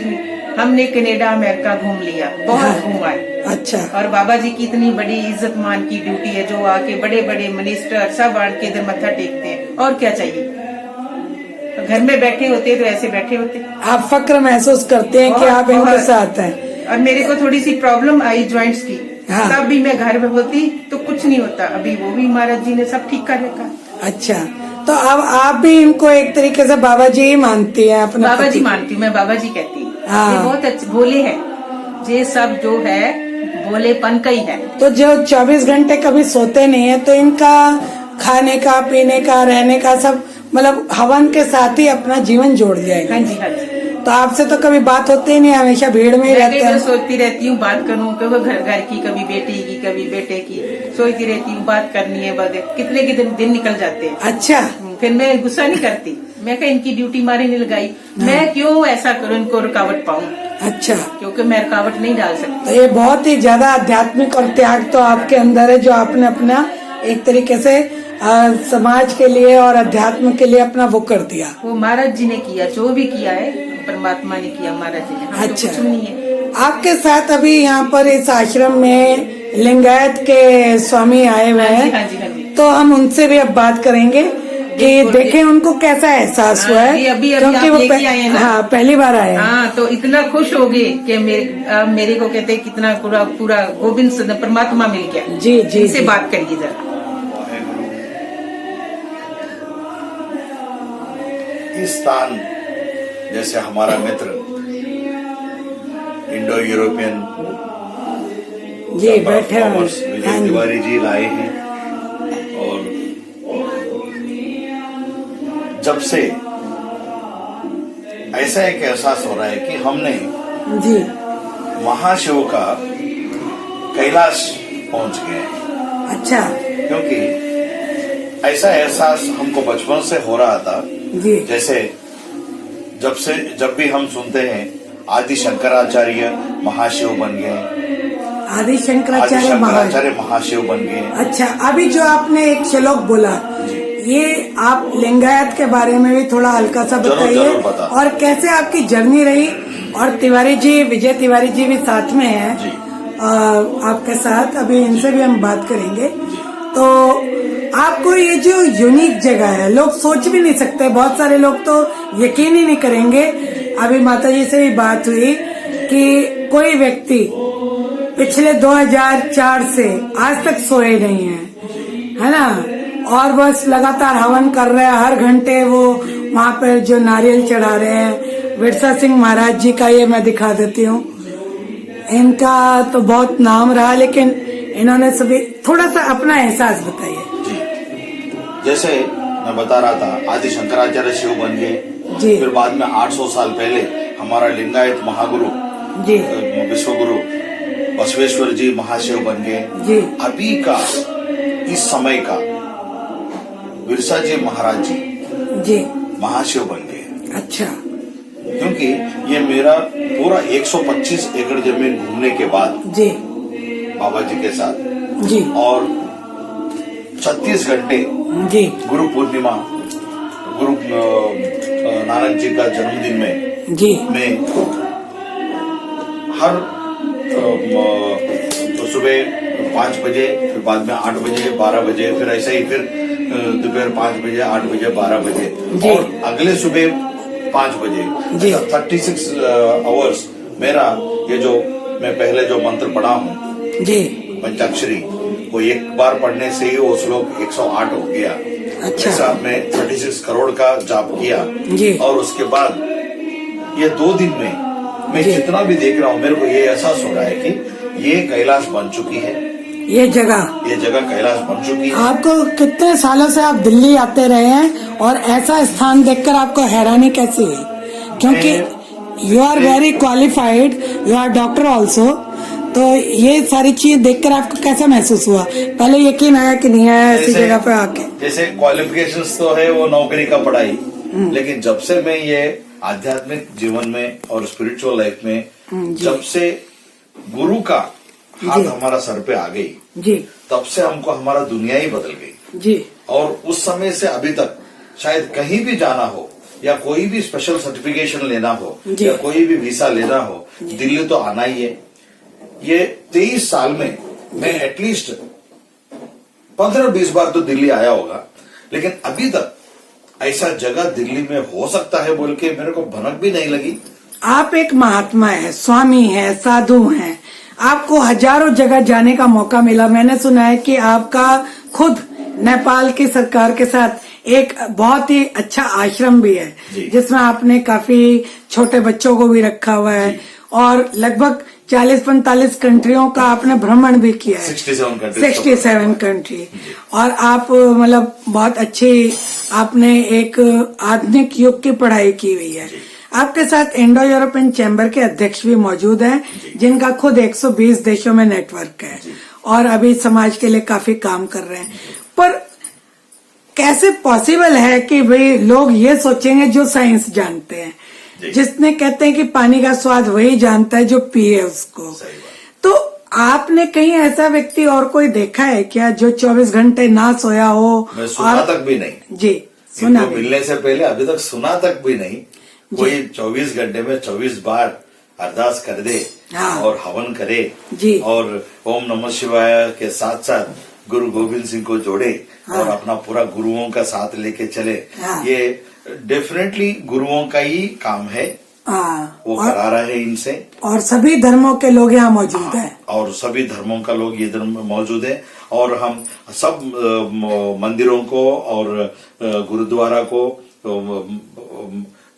हमने कनाडा अमेरिका घूम लिया, बहुत घूम आए। अच्छा, और बाबा जी की इतनी बड़ी इज्जत मान की ड्यूटी है, जो आके बड़े बड़े मिनिस्टर सब आके इधर मत्था टेकते हैं, और क्या चाहिए। घर में बैठे होते तो ऐसे बैठे होते। आप फक्र महसूस करते हैं कि आप इनके साथ हैं? और मेरे को थोड़ी सी प्रॉब्लम आई ज्वाइंट्स की, हाँ। तब भी मैं घर में होती तो कुछ नहीं होता, अभी वो भी महाराज जी ने सब ठीक कर रखा। अच्छा, तो अब आप भी इनको एक तरीके से बाबा जी ही मानती हैं अपने? बाबा जी मानती हूँ मैं, बाबा जी कहती हूँ। हाँ। ये बहुत अच्छे भोले है, ये सब जो है भोलेपन का ही है। तो जो 24 घंटे कभी सोते नहीं है, तो इनका खाने का, पीने का, रहने का सब मतलब हवन के साथ ही अपना जीवन जोड़ लिया है। हाँ जी, हाँ जी। तो आपसे तो कभी बात होती ही नहीं, हमेशा भीड़ में ही रहते मैं हैं? सोचती रहती हूँ बात करूँ, कभी घर की, कभी बेटी की, कभी बेटे की, सोचती रहती हूँ बात करनी है, बात कितने के दिन निकल जाते हैं। अच्छा, फिर मैं गुस्सा नहीं करती, मैं कहा इनकी ड्यूटी मारे नहीं लगाई, मैं क्यों ऐसा करूँ, इनको रुकावट पाऊँ। अच्छा, क्योंकि मैं रुकावट नहीं डाल सकती। तो ये बहुत ही ज्यादा आध्यात्मिक और त्याग तो आपके अंदर है, जो आपने अपना एक तरीके से समाज के लिए और अध्यात्म के लिए अपना वो कर दिया। वो महाराज जी ने किया, जो भी किया है परमात्मा ने किया, महाराज जी ने। हम अच्छा। तो कुछ नहीं है। आपके साथ अभी यहाँ पर इस आश्रम में लिंगायत के स्वामी आए हुए हाँ जी, हैं, हाँ जी, हाँ जी। तो हम उनसे भी अब बात करेंगे कि देखें उनको कैसा एहसास हुआ है, ये अभी क्योंकि आप वो लेके आए हैं ना? हाँ, पहली बार आए हैं। हाँ, तो इतना खुश हो गए कि मेरे को कहते हैं कितना पूरा गोविंद परमात्मा मिल गया। जी जी इनसे जी। बात करिए जरा। इस स्थान जैसे हमारा मित्र इंडो यूरोपियन जी बैठे हैं। विजय हाँ जी। तिवारी जी लाए हैं, और जब से ऐसा एक एहसास हो रहा है कि हमने जी महाशिव का कैलाश पहुंच गए हैं। अच्छा क्योंकि ऐसा एहसास हमको बचपन से हो रहा था, जी जैसे जब भी हम सुनते हैं आदि शंकराचार्य महाशिव बन गए, आदि शंकराचार्य महाराज। महाशिव बन गए। अच्छा, अभी जो आपने एक श्लोक बोला, ये आप लिंगायत के बारे में भी थोड़ा हल्का सा जरूर बताइए बता। और कैसे आपकी जर्नी रही। और तिवारी जी, विजय तिवारी जी भी साथ में हैं जी। आपके साथ, अभी इनसे भी हम बात करेंगे। तो आपको ये जो यूनिक जगह है, लोग सोच भी नहीं सकते, बहुत सारे लोग तो यकीन ही नहीं करेंगे। अभी माता जी से भी बात हुई कि कोई व्यक्ति पिछले 2004 से आज तक सोए नहीं है ना, और बस लगातार हवन कर रहे हैं, हर घंटे वो वहाँ पर जो नारियल चढ़ा रहे हैं। बिरसा सिंह महाराज जी का ये मैं दिखा देती हूँ, इनका तो बहुत नाम रहा, लेकिन इन्होंने सभी थोड़ा सा अपना एहसास बताइए। जी, जैसे मैं बता रहा था, आदि शंकराचार्य शिव बन गए। जी। फिर बाद में 800 साल पहले हमारा लिंगायत महागुरु जी विश्वगुरु बसवेश्वर जी महाशिव बन गए। जी अभी का इस समय का बिरसा जी महाराज जी जी। महाशिव बन गए। अच्छा। क्योंकि ये मेरा पूरा 125 एकड़ जमीन घूमने के बाद जी बाबा जी के साथ जी और 36 घंटे जी गुरु पूर्णिमा, गुरु नानक जी का जन्मदिन में जी मैं हर तो सुबह 5 बजे, फिर बाद में 8 बजे, 12 बजे, फिर ऐसे ही फिर दोपहर 5 बजे, 8 बजे, 12 बजे जी। और अगले सुबह 5 बजे जी। 36 आवर्स मेरा ये जो मैं पहले जो मंत्र पढ़ा हूँ जी। पंचाक्षरी, वो एक बार पढ़ने से ही वो श्लोक 108 हो गया। अच्छा। ऐसा मैं 36 करोड़ का जाप किया। जी। और उसके बाद ये 2 दिन में मैं जी। जितना भी देख रहा हूँ, मेरे को ये एहसास हो रहा है कि ये कैलाश बन चुकी है, ये जगह कैलाश बन चुकी है। आपको कितने सालों से आप दिल्ली आते रहे हैं और ऐसा स्थान देखकर आपको हैरानी कैसी हुई? क्योंकि you are very qualified, you are doctor also, तो ये सारी चीज देखकर आपको कैसा महसूस हुआ? पहले यकीन आया कि नहीं आया ऐसी जगह पे आके? जैसे क्वालिफिकेशंस तो है वो नौकरी का पढ़ाई, लेकिन जब से मैं ये आध्यात्मिक जीवन में और स्पिरिचुअल लाइफ में जब से गुरु का हाथ जी। हमारा सर पे आ गई, जी तब से हमको हमारा दुनिया ही बदल गई। जी। और उस समय से अभी तक शायद कहीं भी जाना हो या कोई भी स्पेशल सर्टिफिकेशन लेना हो जी। या कोई भी वीसा लेना हो, दिल्ली तो आना ही है। ये 23 साल में मैं एटलीस्ट 15-20 बार तो दिल्ली आया होगा, लेकिन अभी तक ऐसा जगह दिल्ली में हो सकता है बोल के मेरे को भनक भी नहीं लगी। आप एक महात्मा है, स्वामी है, साधु हैं, आपको हजारों जगह जाने का मौका मिला। मैंने सुना है कि आपका खुद नेपाल की सरकार के साथ एक बहुत ही अच्छा आश्रम भी है, जिसमें आपने काफी छोटे बच्चों को भी रखा हुआ है और लगभग 40-45 कंट्रियों का आपने भ्रमण भी किया है। 67 कंट्री। और आप मतलब बहुत अच्छी आपने एक आधुनिक युग की पढ़ाई की हुई है। आपके साथ इंडो यूरोपियन चैम्बर के अध्यक्ष भी मौजूद हैं, जिनका खुद 120 देशों में नेटवर्क है और अभी समाज के लिए काफी काम कर रहे हैं। पर कैसे पॉसिबल है कि भाई लोग ये सोचेंगे जो साइंस जानते हैं, जिसने कहते हैं कि पानी का स्वाद वही जानता है जो पिए उसको। तो आपने कहीं ऐसा व्यक्ति और कोई देखा है क्या जो 24 घंटे ना सोया हो? मैं सुना तक भी नहीं। जी, सुना भी मिलने से पहले अभी तक सुना तक भी नहीं। कोई 24 घंटे में 24 बार अरदास कर दे और हवन करे जी। और ओम नमः शिवाय के साथ साथ गुरु गोविंद सिंह को जोड़े और अपना पूरा गुरुओं का साथ लेके चले, ये डेफिनेटली गुरुओं का ही काम है। वो करा रहे हैं इनसे। और सभी धर्मों के लोग यहाँ मौजूद हैं। और सभी धर्मों का लोग ये धर्म में मौजूद है। और हम सब मंदिरों को और गुरुद्वारा को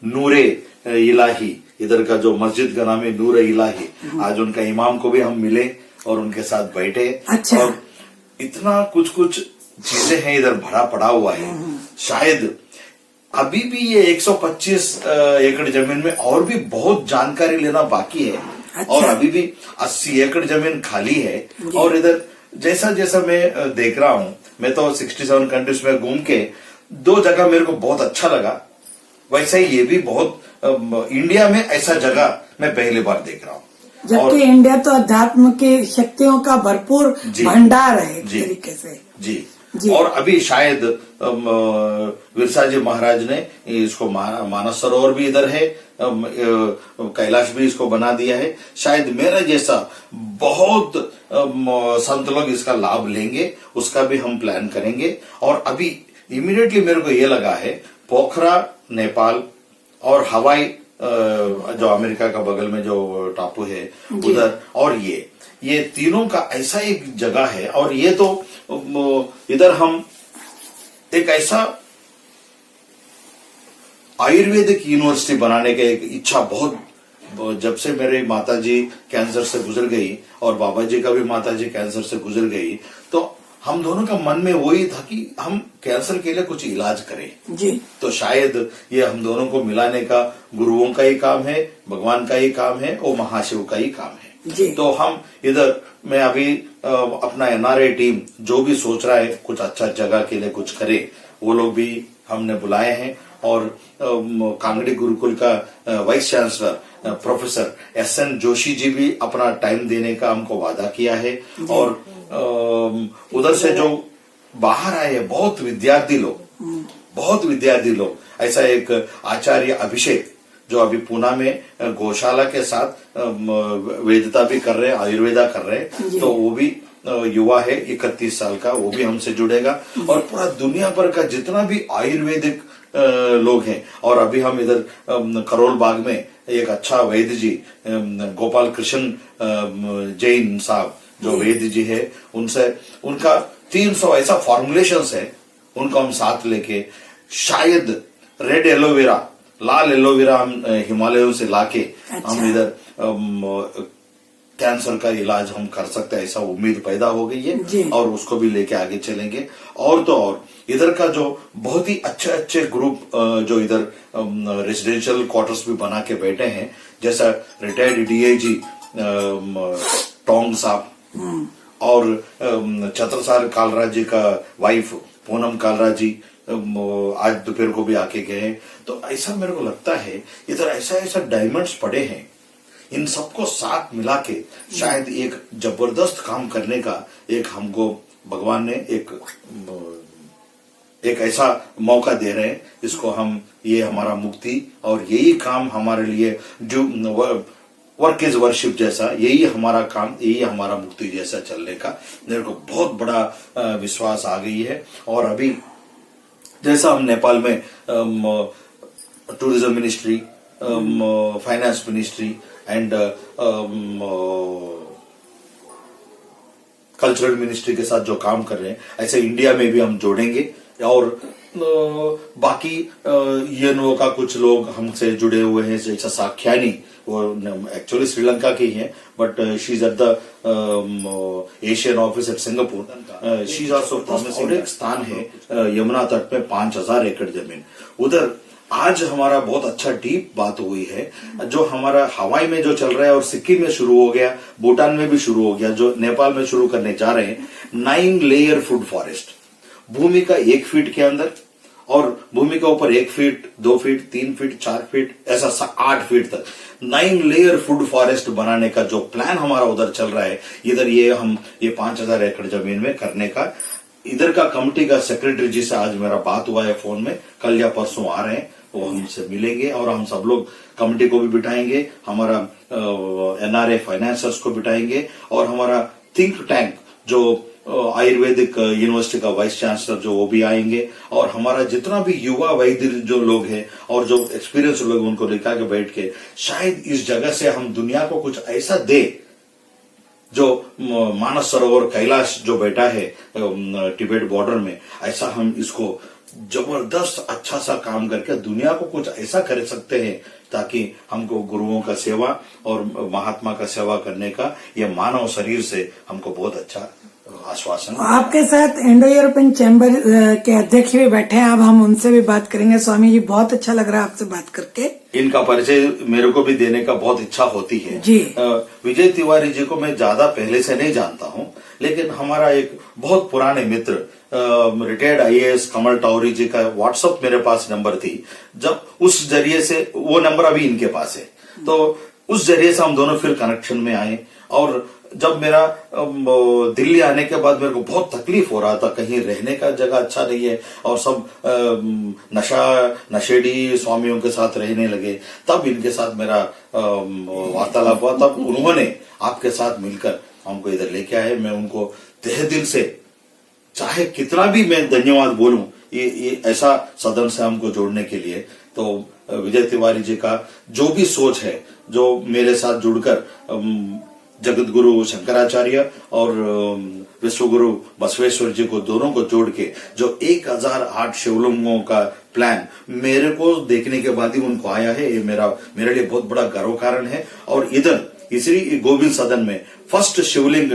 नूरे इलाही, इधर का जो मस्जिद का नाम है नूरे इलाही, आज उनका इमाम को भी हम मिले और उनके साथ बैठे। अच्छा। और इतना कुछ चीजें हैं इधर भरा पड़ा हुआ है। शायद अभी भी ये 125 एकड़ जमीन में और भी बहुत जानकारी लेना बाकी है। अच्छा। और अभी भी 80 एकड़ जमीन खाली है। और इधर जैसा जैसा मैं देख रहा हूँ, मैं तो 67 कंट्रीज में घूम के 2 जगह मेरे को बहुत अच्छा लगा, वैसे ही ये भी बहुत इंडिया में ऐसा जगह मैं पहली बार देख रहा हूँ। जबकि इंडिया तो अध्यात्म की शक्तियों का भरपूर भंडार है एक तरीके से। जी। जी। और अभी शायद विरसा जी महाराज ने इसको मानस सरोवर भी इधर है, कैलाश भी इसको बना दिया है। शायद मेरा जैसा बहुत संत लोग इसका लाभ लेंगे, उसका भी हम प्लान करेंगे। और अभी इमीडिएटली मेरे को ये लगा है पोखरा नेपाल और हवाई जो अमेरिका का बगल में जो टापू है उधर, और ये तीनों का ऐसा एक जगह है। और ये तो इधर हम एक ऐसा आयुर्वेदिक यूनिवर्सिटी बनाने का एक इच्छा बहुत, जब से मेरे माताजी कैंसर से गुजर गई और बाबा जी का भी माताजी कैंसर से गुजर गई, तो हम दोनों का मन में वही था कि हम कैंसर के लिए कुछ इलाज करें। जी। तो शायद ये हम दोनों को मिलाने का गुरुओं का ही काम है, भगवान का ही काम है और महाशिव का ही काम है। जी। तो हम इधर मैं अभी अपना एनआरआई टीम जो भी सोच रहा है कुछ अच्छा जगह के लिए कुछ करे, वो लोग भी हमने बुलाए हैं। और कांगड़ी गुरुकुल का vice chancellor professor SN Joshi ji भी अपना टाइम देने का हमको वादा किया है। और उधर से जो बाहर आए हैं बहुत विद्यार्थी लोग, ऐसा एक आचार्य अभिषेक जो अभी पुणे में गौशाला के साथ वेदता भी कर रहे हैं, आयुर्वेदा कर रहे हैं, तो वो भी युवा है 31 साल का, वो भी हमसे जुड़ेगा। और पूरा दुनिया भर का जितना भी आयुर्वेदिक लोग हैं। और अभी हम इधर करोल बाग में एक अच्छा वैद्य जी गोपाल कृष्ण जैन साहब जो वैद्य जी है, उनसे उनका 300 ऐसा फॉर्मुलेशंस है, उनको हम साथ लेके शायद रेड एलोवेरा, लाल एलोवेरा हम हिमालयों से लाके हम इधर कैंसर का इलाज हम कर सकते हैं, ऐसा उम्मीद पैदा हो गई है। और उसको भी लेके आगे चलेंगे। और तो और इधर का जो बहुत ही अच्छे ग्रुप जो इधर रेजिडेंशियल क्वार्टर्स भी बना के बैठे हैं, जैसा रिटायर्ड डीआईजी टोंग साहब और छत्रसाल कालरा जी का वाइफ पूनम कालरा जी आज दोपहर को भी आके गए। तो ऐसा मेरे को लगता है इधर ऐसा डायमंड्स पड़े हैं, इन सबको साथ मिला के शायद एक जबरदस्त काम करने का एक हमको भगवान ने एक ऐसा मौका दे रहे हैं। इसको हम, ये हमारा मुक्ति और यही काम हमारे लिए जो वर्क इज वर्शिप जैसा, यही हमारा काम, यही हमारा मुक्ति जैसा चलने का मेरे को बहुत बड़ा विश्वास आ गई है। और अभी जैसा हम नेपाल में tourism ministry, finance ministry and cultural ministry के साथ जो काम कर रहे हैं, ऐसे इंडिया में भी हम जोड़ेंगे। और बाकी यूएनओ का कुछ लोग हमसे जुड़े हुए हैं, जैसा साख्यानी, वो एक्चुअली श्रीलंका की है but she is at the Asian office at Singapore. She is also promising. एक स्थान है यमुना तट में 5000 एकड़ जमीन, उधर आज हमारा बहुत अच्छा डीप बात हुई है। जो हमारा हवाई में जो चल रहा है और सिक्किम में शुरू हो गया, भूटान में भी शुरू हो गया, जो नेपाल में शुरू करने जा रहे हैं, 9 लेयर फूड फॉरेस्ट, भूमि का 1 फीट के अंदर और भूमि के ऊपर 1 फीट, 2 फीट, 3 फीट, 4 फीट, ऐसा 8 फीट तक 9 लेयर फूड फॉरेस्ट बनाने का जो प्लान हमारा उधर चल रहा है, इधर ये 5000 एकड़ जमीन में करने का, इधर का कमेटी का सेक्रेटरी जी से आज मेरा बात हुआ है फोन में, कल या परसों आ रहे हैं, वो हमसे मिलेंगे और हम सब लोग कमेटी को भी बिठाएंगे, हमारा एनआरए फाइनेंसर्स को बिठाएंगे और हमारा थिंक टैंक जो आयुर्वेदिक यूनिवर्सिटी का वाइस चांसलर जो वो भी आएंगे और हमारा जितना भी युवा वैद्य जो लोग हैं और जो एक्सपीरियंस लोग, उनको लेकर के बैठ के शायद इस जगह से हम दुनिया को कुछ ऐसा दे जो मानस सरोवर कैलाश जो बैठा है तिब्बत बॉर्डर में, ऐसा हम इसको जबरदस्त अच्छा सा काम करके दुनिया को कुछ ऐसा कर सकते हैं ताकि हमको गुरुओं का सेवा और महात्मा का सेवा करने का ये मानव शरीर से हमको बहुत अच्छा आश्वासन। आपके साथ इंडो यूरोपियन चैम्बर के अध्यक्ष भी बैठे हैं, अब हम उनसे भी बात करेंगे। स्वामी जी, बहुत अच्छा लग रहा है आपसे बात करके। इनका परिचय मेरे को भी देने का बहुत इच्छा होती है जी। विजय तिवारी जी को मैं ज्यादा पहले से नहीं जानता हूँ, लेकिन हमारा एक बहुत पुराने मित्र रिटायर्ड आईएएस कमल टावरी जी का व्हाट्सएप मेरे पास नंबर थी, जब उस जरिए से वो नंबर अभी इनके पास है, तो उस जरिए से हम दोनों फिर कनेक्शन में आए और जब मेरा दिल्ली आने के बाद मेरे को बहुत तकलीफ हो रहा था, कहीं रहने का जगह अच्छा नहीं है और सब नशेड़ी स्वामियों के साथ रहने लगे, तब इनके साथ मेरा वार्तालाप हुआ। तब उन्होंने आपके साथ मिलकर हमको इधर लेके आए। मैं उनको तहे दिल से, चाहे कितना भी मैं धन्यवाद बोलूं, ये ऐसा सदन से हमको जोड़ने के लिए। तो विजय तिवारी जी का जो भी सोच है, जो मेरे साथ जुड़कर जगत गुरु शंकराचार्य और विश्वगुरु बसवेश्वर जी को दोनों को जोड़ के जो 1008 शिवलिंगों का प्लान मेरे को देखने के बाद ही उनको आया है, ये मेरे लिए बहुत बड़ा गर्व कारण है। और इधर इसी गोविंद सदन में फर्स्ट शिवलिंग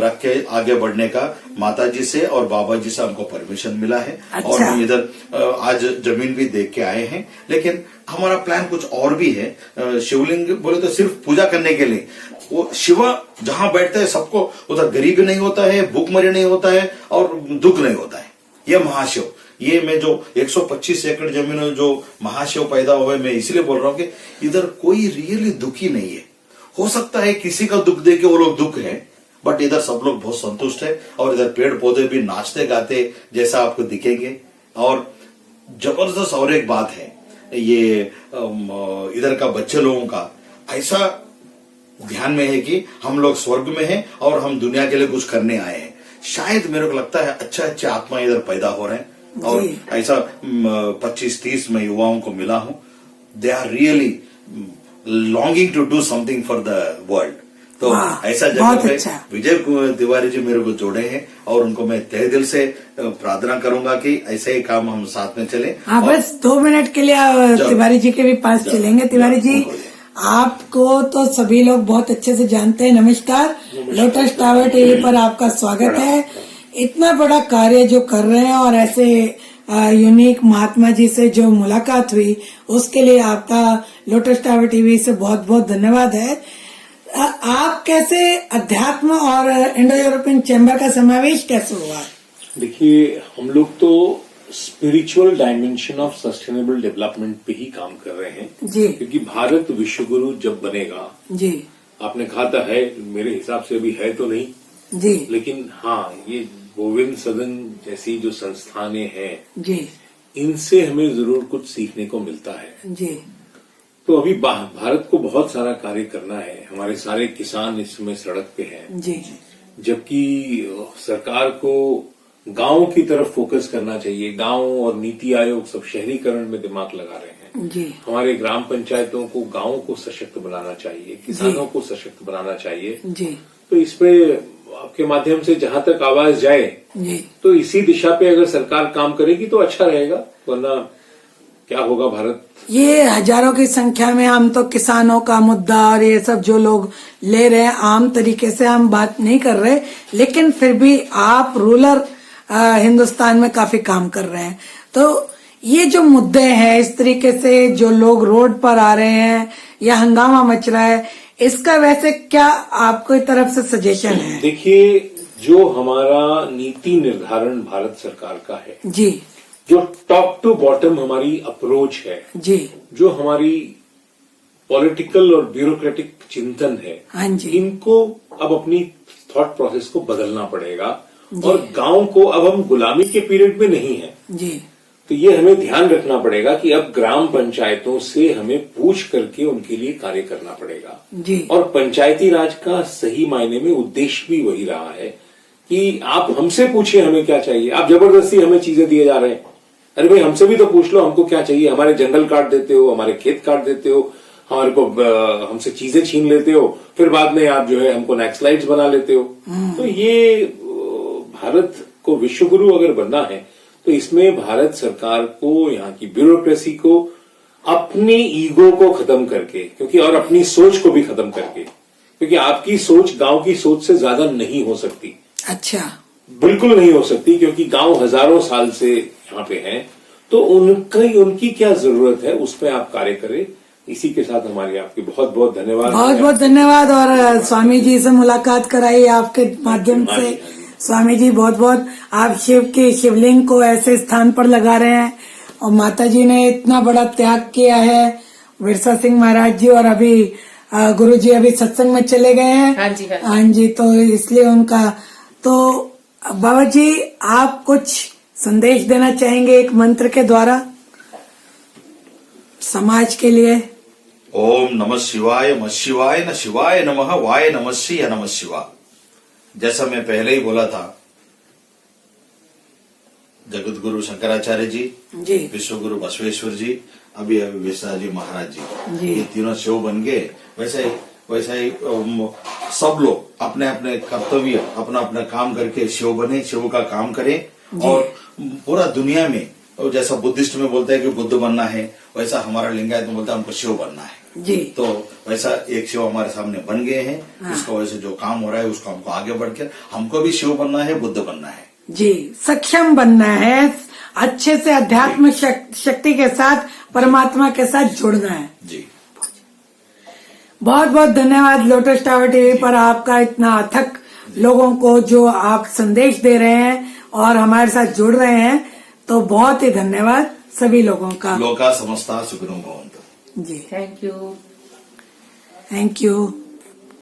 रख के आगे बढ़ने का माता जी से और बाबा जी से हमको परमिशन मिला है। अच्छा। और हम इधर आज जमीन भी देख के आए हैं, लेकिन हमारा प्लान कुछ और भी है। शिवलिंग बोले तो सिर्फ पूजा करने के लिए, वो शिव जहां बैठते हैं सबको उधर गरीब नहीं होता है, भूखमरी नहीं होता है और दुख नहीं होता है। ये महाशिव, ये मैं जो 125 एकड़ जमीन में जो महाशिव पैदा हुए, मैं इसलिए बोल रहा हूं कि इधर कोई रियली दुखी नहीं है। हो सकता है किसी का दुख देख के वो लोग दुख है, बट इधर सब लोग बहुत संतुष्ट है। और इधर पेड़ पौधे भी नाचते गाते जैसा आपको दिखेंगे। और जबरदस्त और एक बात है, ये इधर का बच्चे लोगों का ऐसा ध्यान में है कि हम लोग स्वर्ग में हैं और हम दुनिया के लिए कुछ करने आए हैं। शायद मेरे को लगता है अच्छे अच्छे आत्मा इधर पैदा हो रहे हैं। और ऐसा 25-30 में युवाओं को मिला हूं। They are really longing to do something for the world. तो ऐसा जगह पे विजय तिवारी जी मेरे को जोड़े हैं और उनको मैं तहे दिल से प्रार्थना करूंगा कि ऐसे ही काम हम साथ में चले। हाँ, बस 2 मिनट के लिए तिवारी जी के भी पास चलेंगे। तिवारी जी, आपको तो सभी लोग बहुत अच्छे से जानते हैं। नमस्कार, लोटस टावर टीवी पर आपका स्वागत है। इतना बड़ा कार्य जो कर रहे हैं और ऐसे यूनिक महात्मा जी से जो मुलाकात हुई, उसके लिए आपका लोटस टावर टीवी से बहुत बहुत धन्यवाद है। आप कैसे अध्यात्म और इंडो यूरोपियन चैम्बर का समावेश कैसे हुआ? देखिए, हम लोग तो spiritual dimension of sustainable development पे ही काम कर रहे हैं जी। क्योंकि भारत विश्व गुरु जब बनेगा जी, आपने कहा था है, मेरे हिसाब से अभी है तो नहीं जी, लेकिन हाँ, ये गोविंद सदन जैसी जो संस्थानें हैं जी, इनसे हमें जरूर कुछ सीखने को मिलता है। जी, तो अभी भारत को बहुत सारा कार्य करना है। हमारे सारे किसान इस समय सड़क पे हैं, जी, जबकि सरकार को गांव की तरफ फोकस करना चाहिए। गांव और नीति आयोग सब शहरीकरण में दिमाग लगा रहे हैं। जी, हमारे ग्राम पंचायतों को, गांव को सशक्त बनाना चाहिए, किसानों को सशक्त बनाना चाहिए। जी, तो इस पे आपके माध्यम से जहां तक आवाज जाए, जी, तो इसी दिशा पे अगर सरकार काम करेगी तो अच्छा रहेगा, वरना क्या होगा भारत। ये हजारों की संख्या में हम तो किसानों का मुद्दा और ये सब जो लोग ले रहे हैं, आम तरीके से हम बात नहीं कर रहे, लेकिन फिर भी आप रूरल हिंदुस्तान में काफी काम कर रहे हैं। तो ये जो मुद्दे हैं, इस तरीके से जो लोग रोड पर आ रहे हैं या हंगामा मच रहा है, इसका वैसे क्या आपको तरफ से सजेशन है? देखिए, जो हमारा नीति निर्धारण भारत सरकार का है, जी, जो टॉप टू बॉटम हमारी अप्रोच है, जी, जो हमारी पॉलिटिकल और ब्यूरोक्रेटिक चिंतन है, हाँ जी, इनको अब अपनी थॉट प्रोसेस को बदलना पड़ेगा। और गांव को अब हम गुलामी के पीरियड में नहीं है, जी, तो ये हमें ध्यान रखना पड़ेगा कि अब ग्राम पंचायतों से हमें पूछ करके उनके लिए कार्य करना पड़ेगा। जी, और पंचायती राज का सही मायने में उद्देश्य भी वही रहा है कि आप हमसे पूछिए हमें क्या चाहिए। आप जबरदस्ती हमें चीजें दिए जा रहे हैं। अरे भाई, हमसे भी तो पूछ लो हमको क्या चाहिए। हमारे जंगल काट देते हो, हमारे खेत काट देते हो, हमारे को हमसे चीजें छीन लेते हो, फिर बाद में आप जो है हमको नक्सलाइट्स बना लेते हो। तो ये भारत को विश्व गुरु अगर बनना है तो इसमें भारत सरकार को, यहाँ की ब्यूरोक्रेसी को, अपनी ईगो को खत्म करके, क्योंकि और अपनी सोच को भी खत्म करके, क्योंकि आपकी सोच गांव की सोच से ज्यादा नहीं हो सकती। अच्छा, बिल्कुल नहीं हो सकती, क्योंकि गांव हजारों साल से यहाँ पे हैं। तो उनकी क्या जरूरत है, उस पर आप कार्य करें। इसी के साथ हमारी आपकी बहुत बहुत धन्यवाद। बहुत बहुत धन्यवाद। और स्वामी जी से मुलाकात कराई आपके माध्यम से। स्वामी जी, बहुत बहुत आप शिव के शिवलिंग को ऐसे स्थान पर लगा रहे हैं और माता जी ने इतना बड़ा त्याग किया है। बिरसा सिंह महाराज जी और अभी गुरुजी अभी सत्संग में चले गए हैं। हाँ जी, हाँ जी। हाँ जी, तो इसलिए उनका तो बाबा जी आप कुछ संदेश देना चाहेंगे एक मंत्र के द्वारा समाज के लिए? ओम नमः शिवाय न शिवाय नमः वाय नमः श्री नमः शिवाय। जैसा मैं पहले ही बोला था, जगत गुरु शंकराचार्य जी, जी विश्व गुरु बसवेश्वर जी, अभी विश्वनाथ जी महाराज जी। जी, ये तीनों शिव बन गए। वैसे ही सब लोग अपने अपने कर्तव्य अपना अपना काम करके शिव बने, शिव का काम करें। और पूरा दुनिया में जैसा बुद्धिस्ट में बोलता है कि बुद्ध बनना है, वैसा हमारा लिंगायत में बोलता है हमको शिव बनना है जी। तो वैसा एक शिव हमारे सामने बन गए हैं। उसका वजह से जो काम हो रहा है उसको हमको आगे बढ़कर हमको भी शिव बनना है, बुद्ध बनना है जी, सक्षम बनना है, अच्छे से अध्यात्म शक्ति के साथ परमात्मा के साथ जुड़ना है जी। बहुत बहुत धन्यवाद लोटस टावर टीवी पर आपका इतना अथक लोगों को जो आप संदेश दे रहे हैं और हमारे साथ जुड़ रहे हैं, तो बहुत ही धन्यवाद सभी लोगों का। लोका समस्ता सुखिनो भवन्तु। जी थैंक यू। Thank you.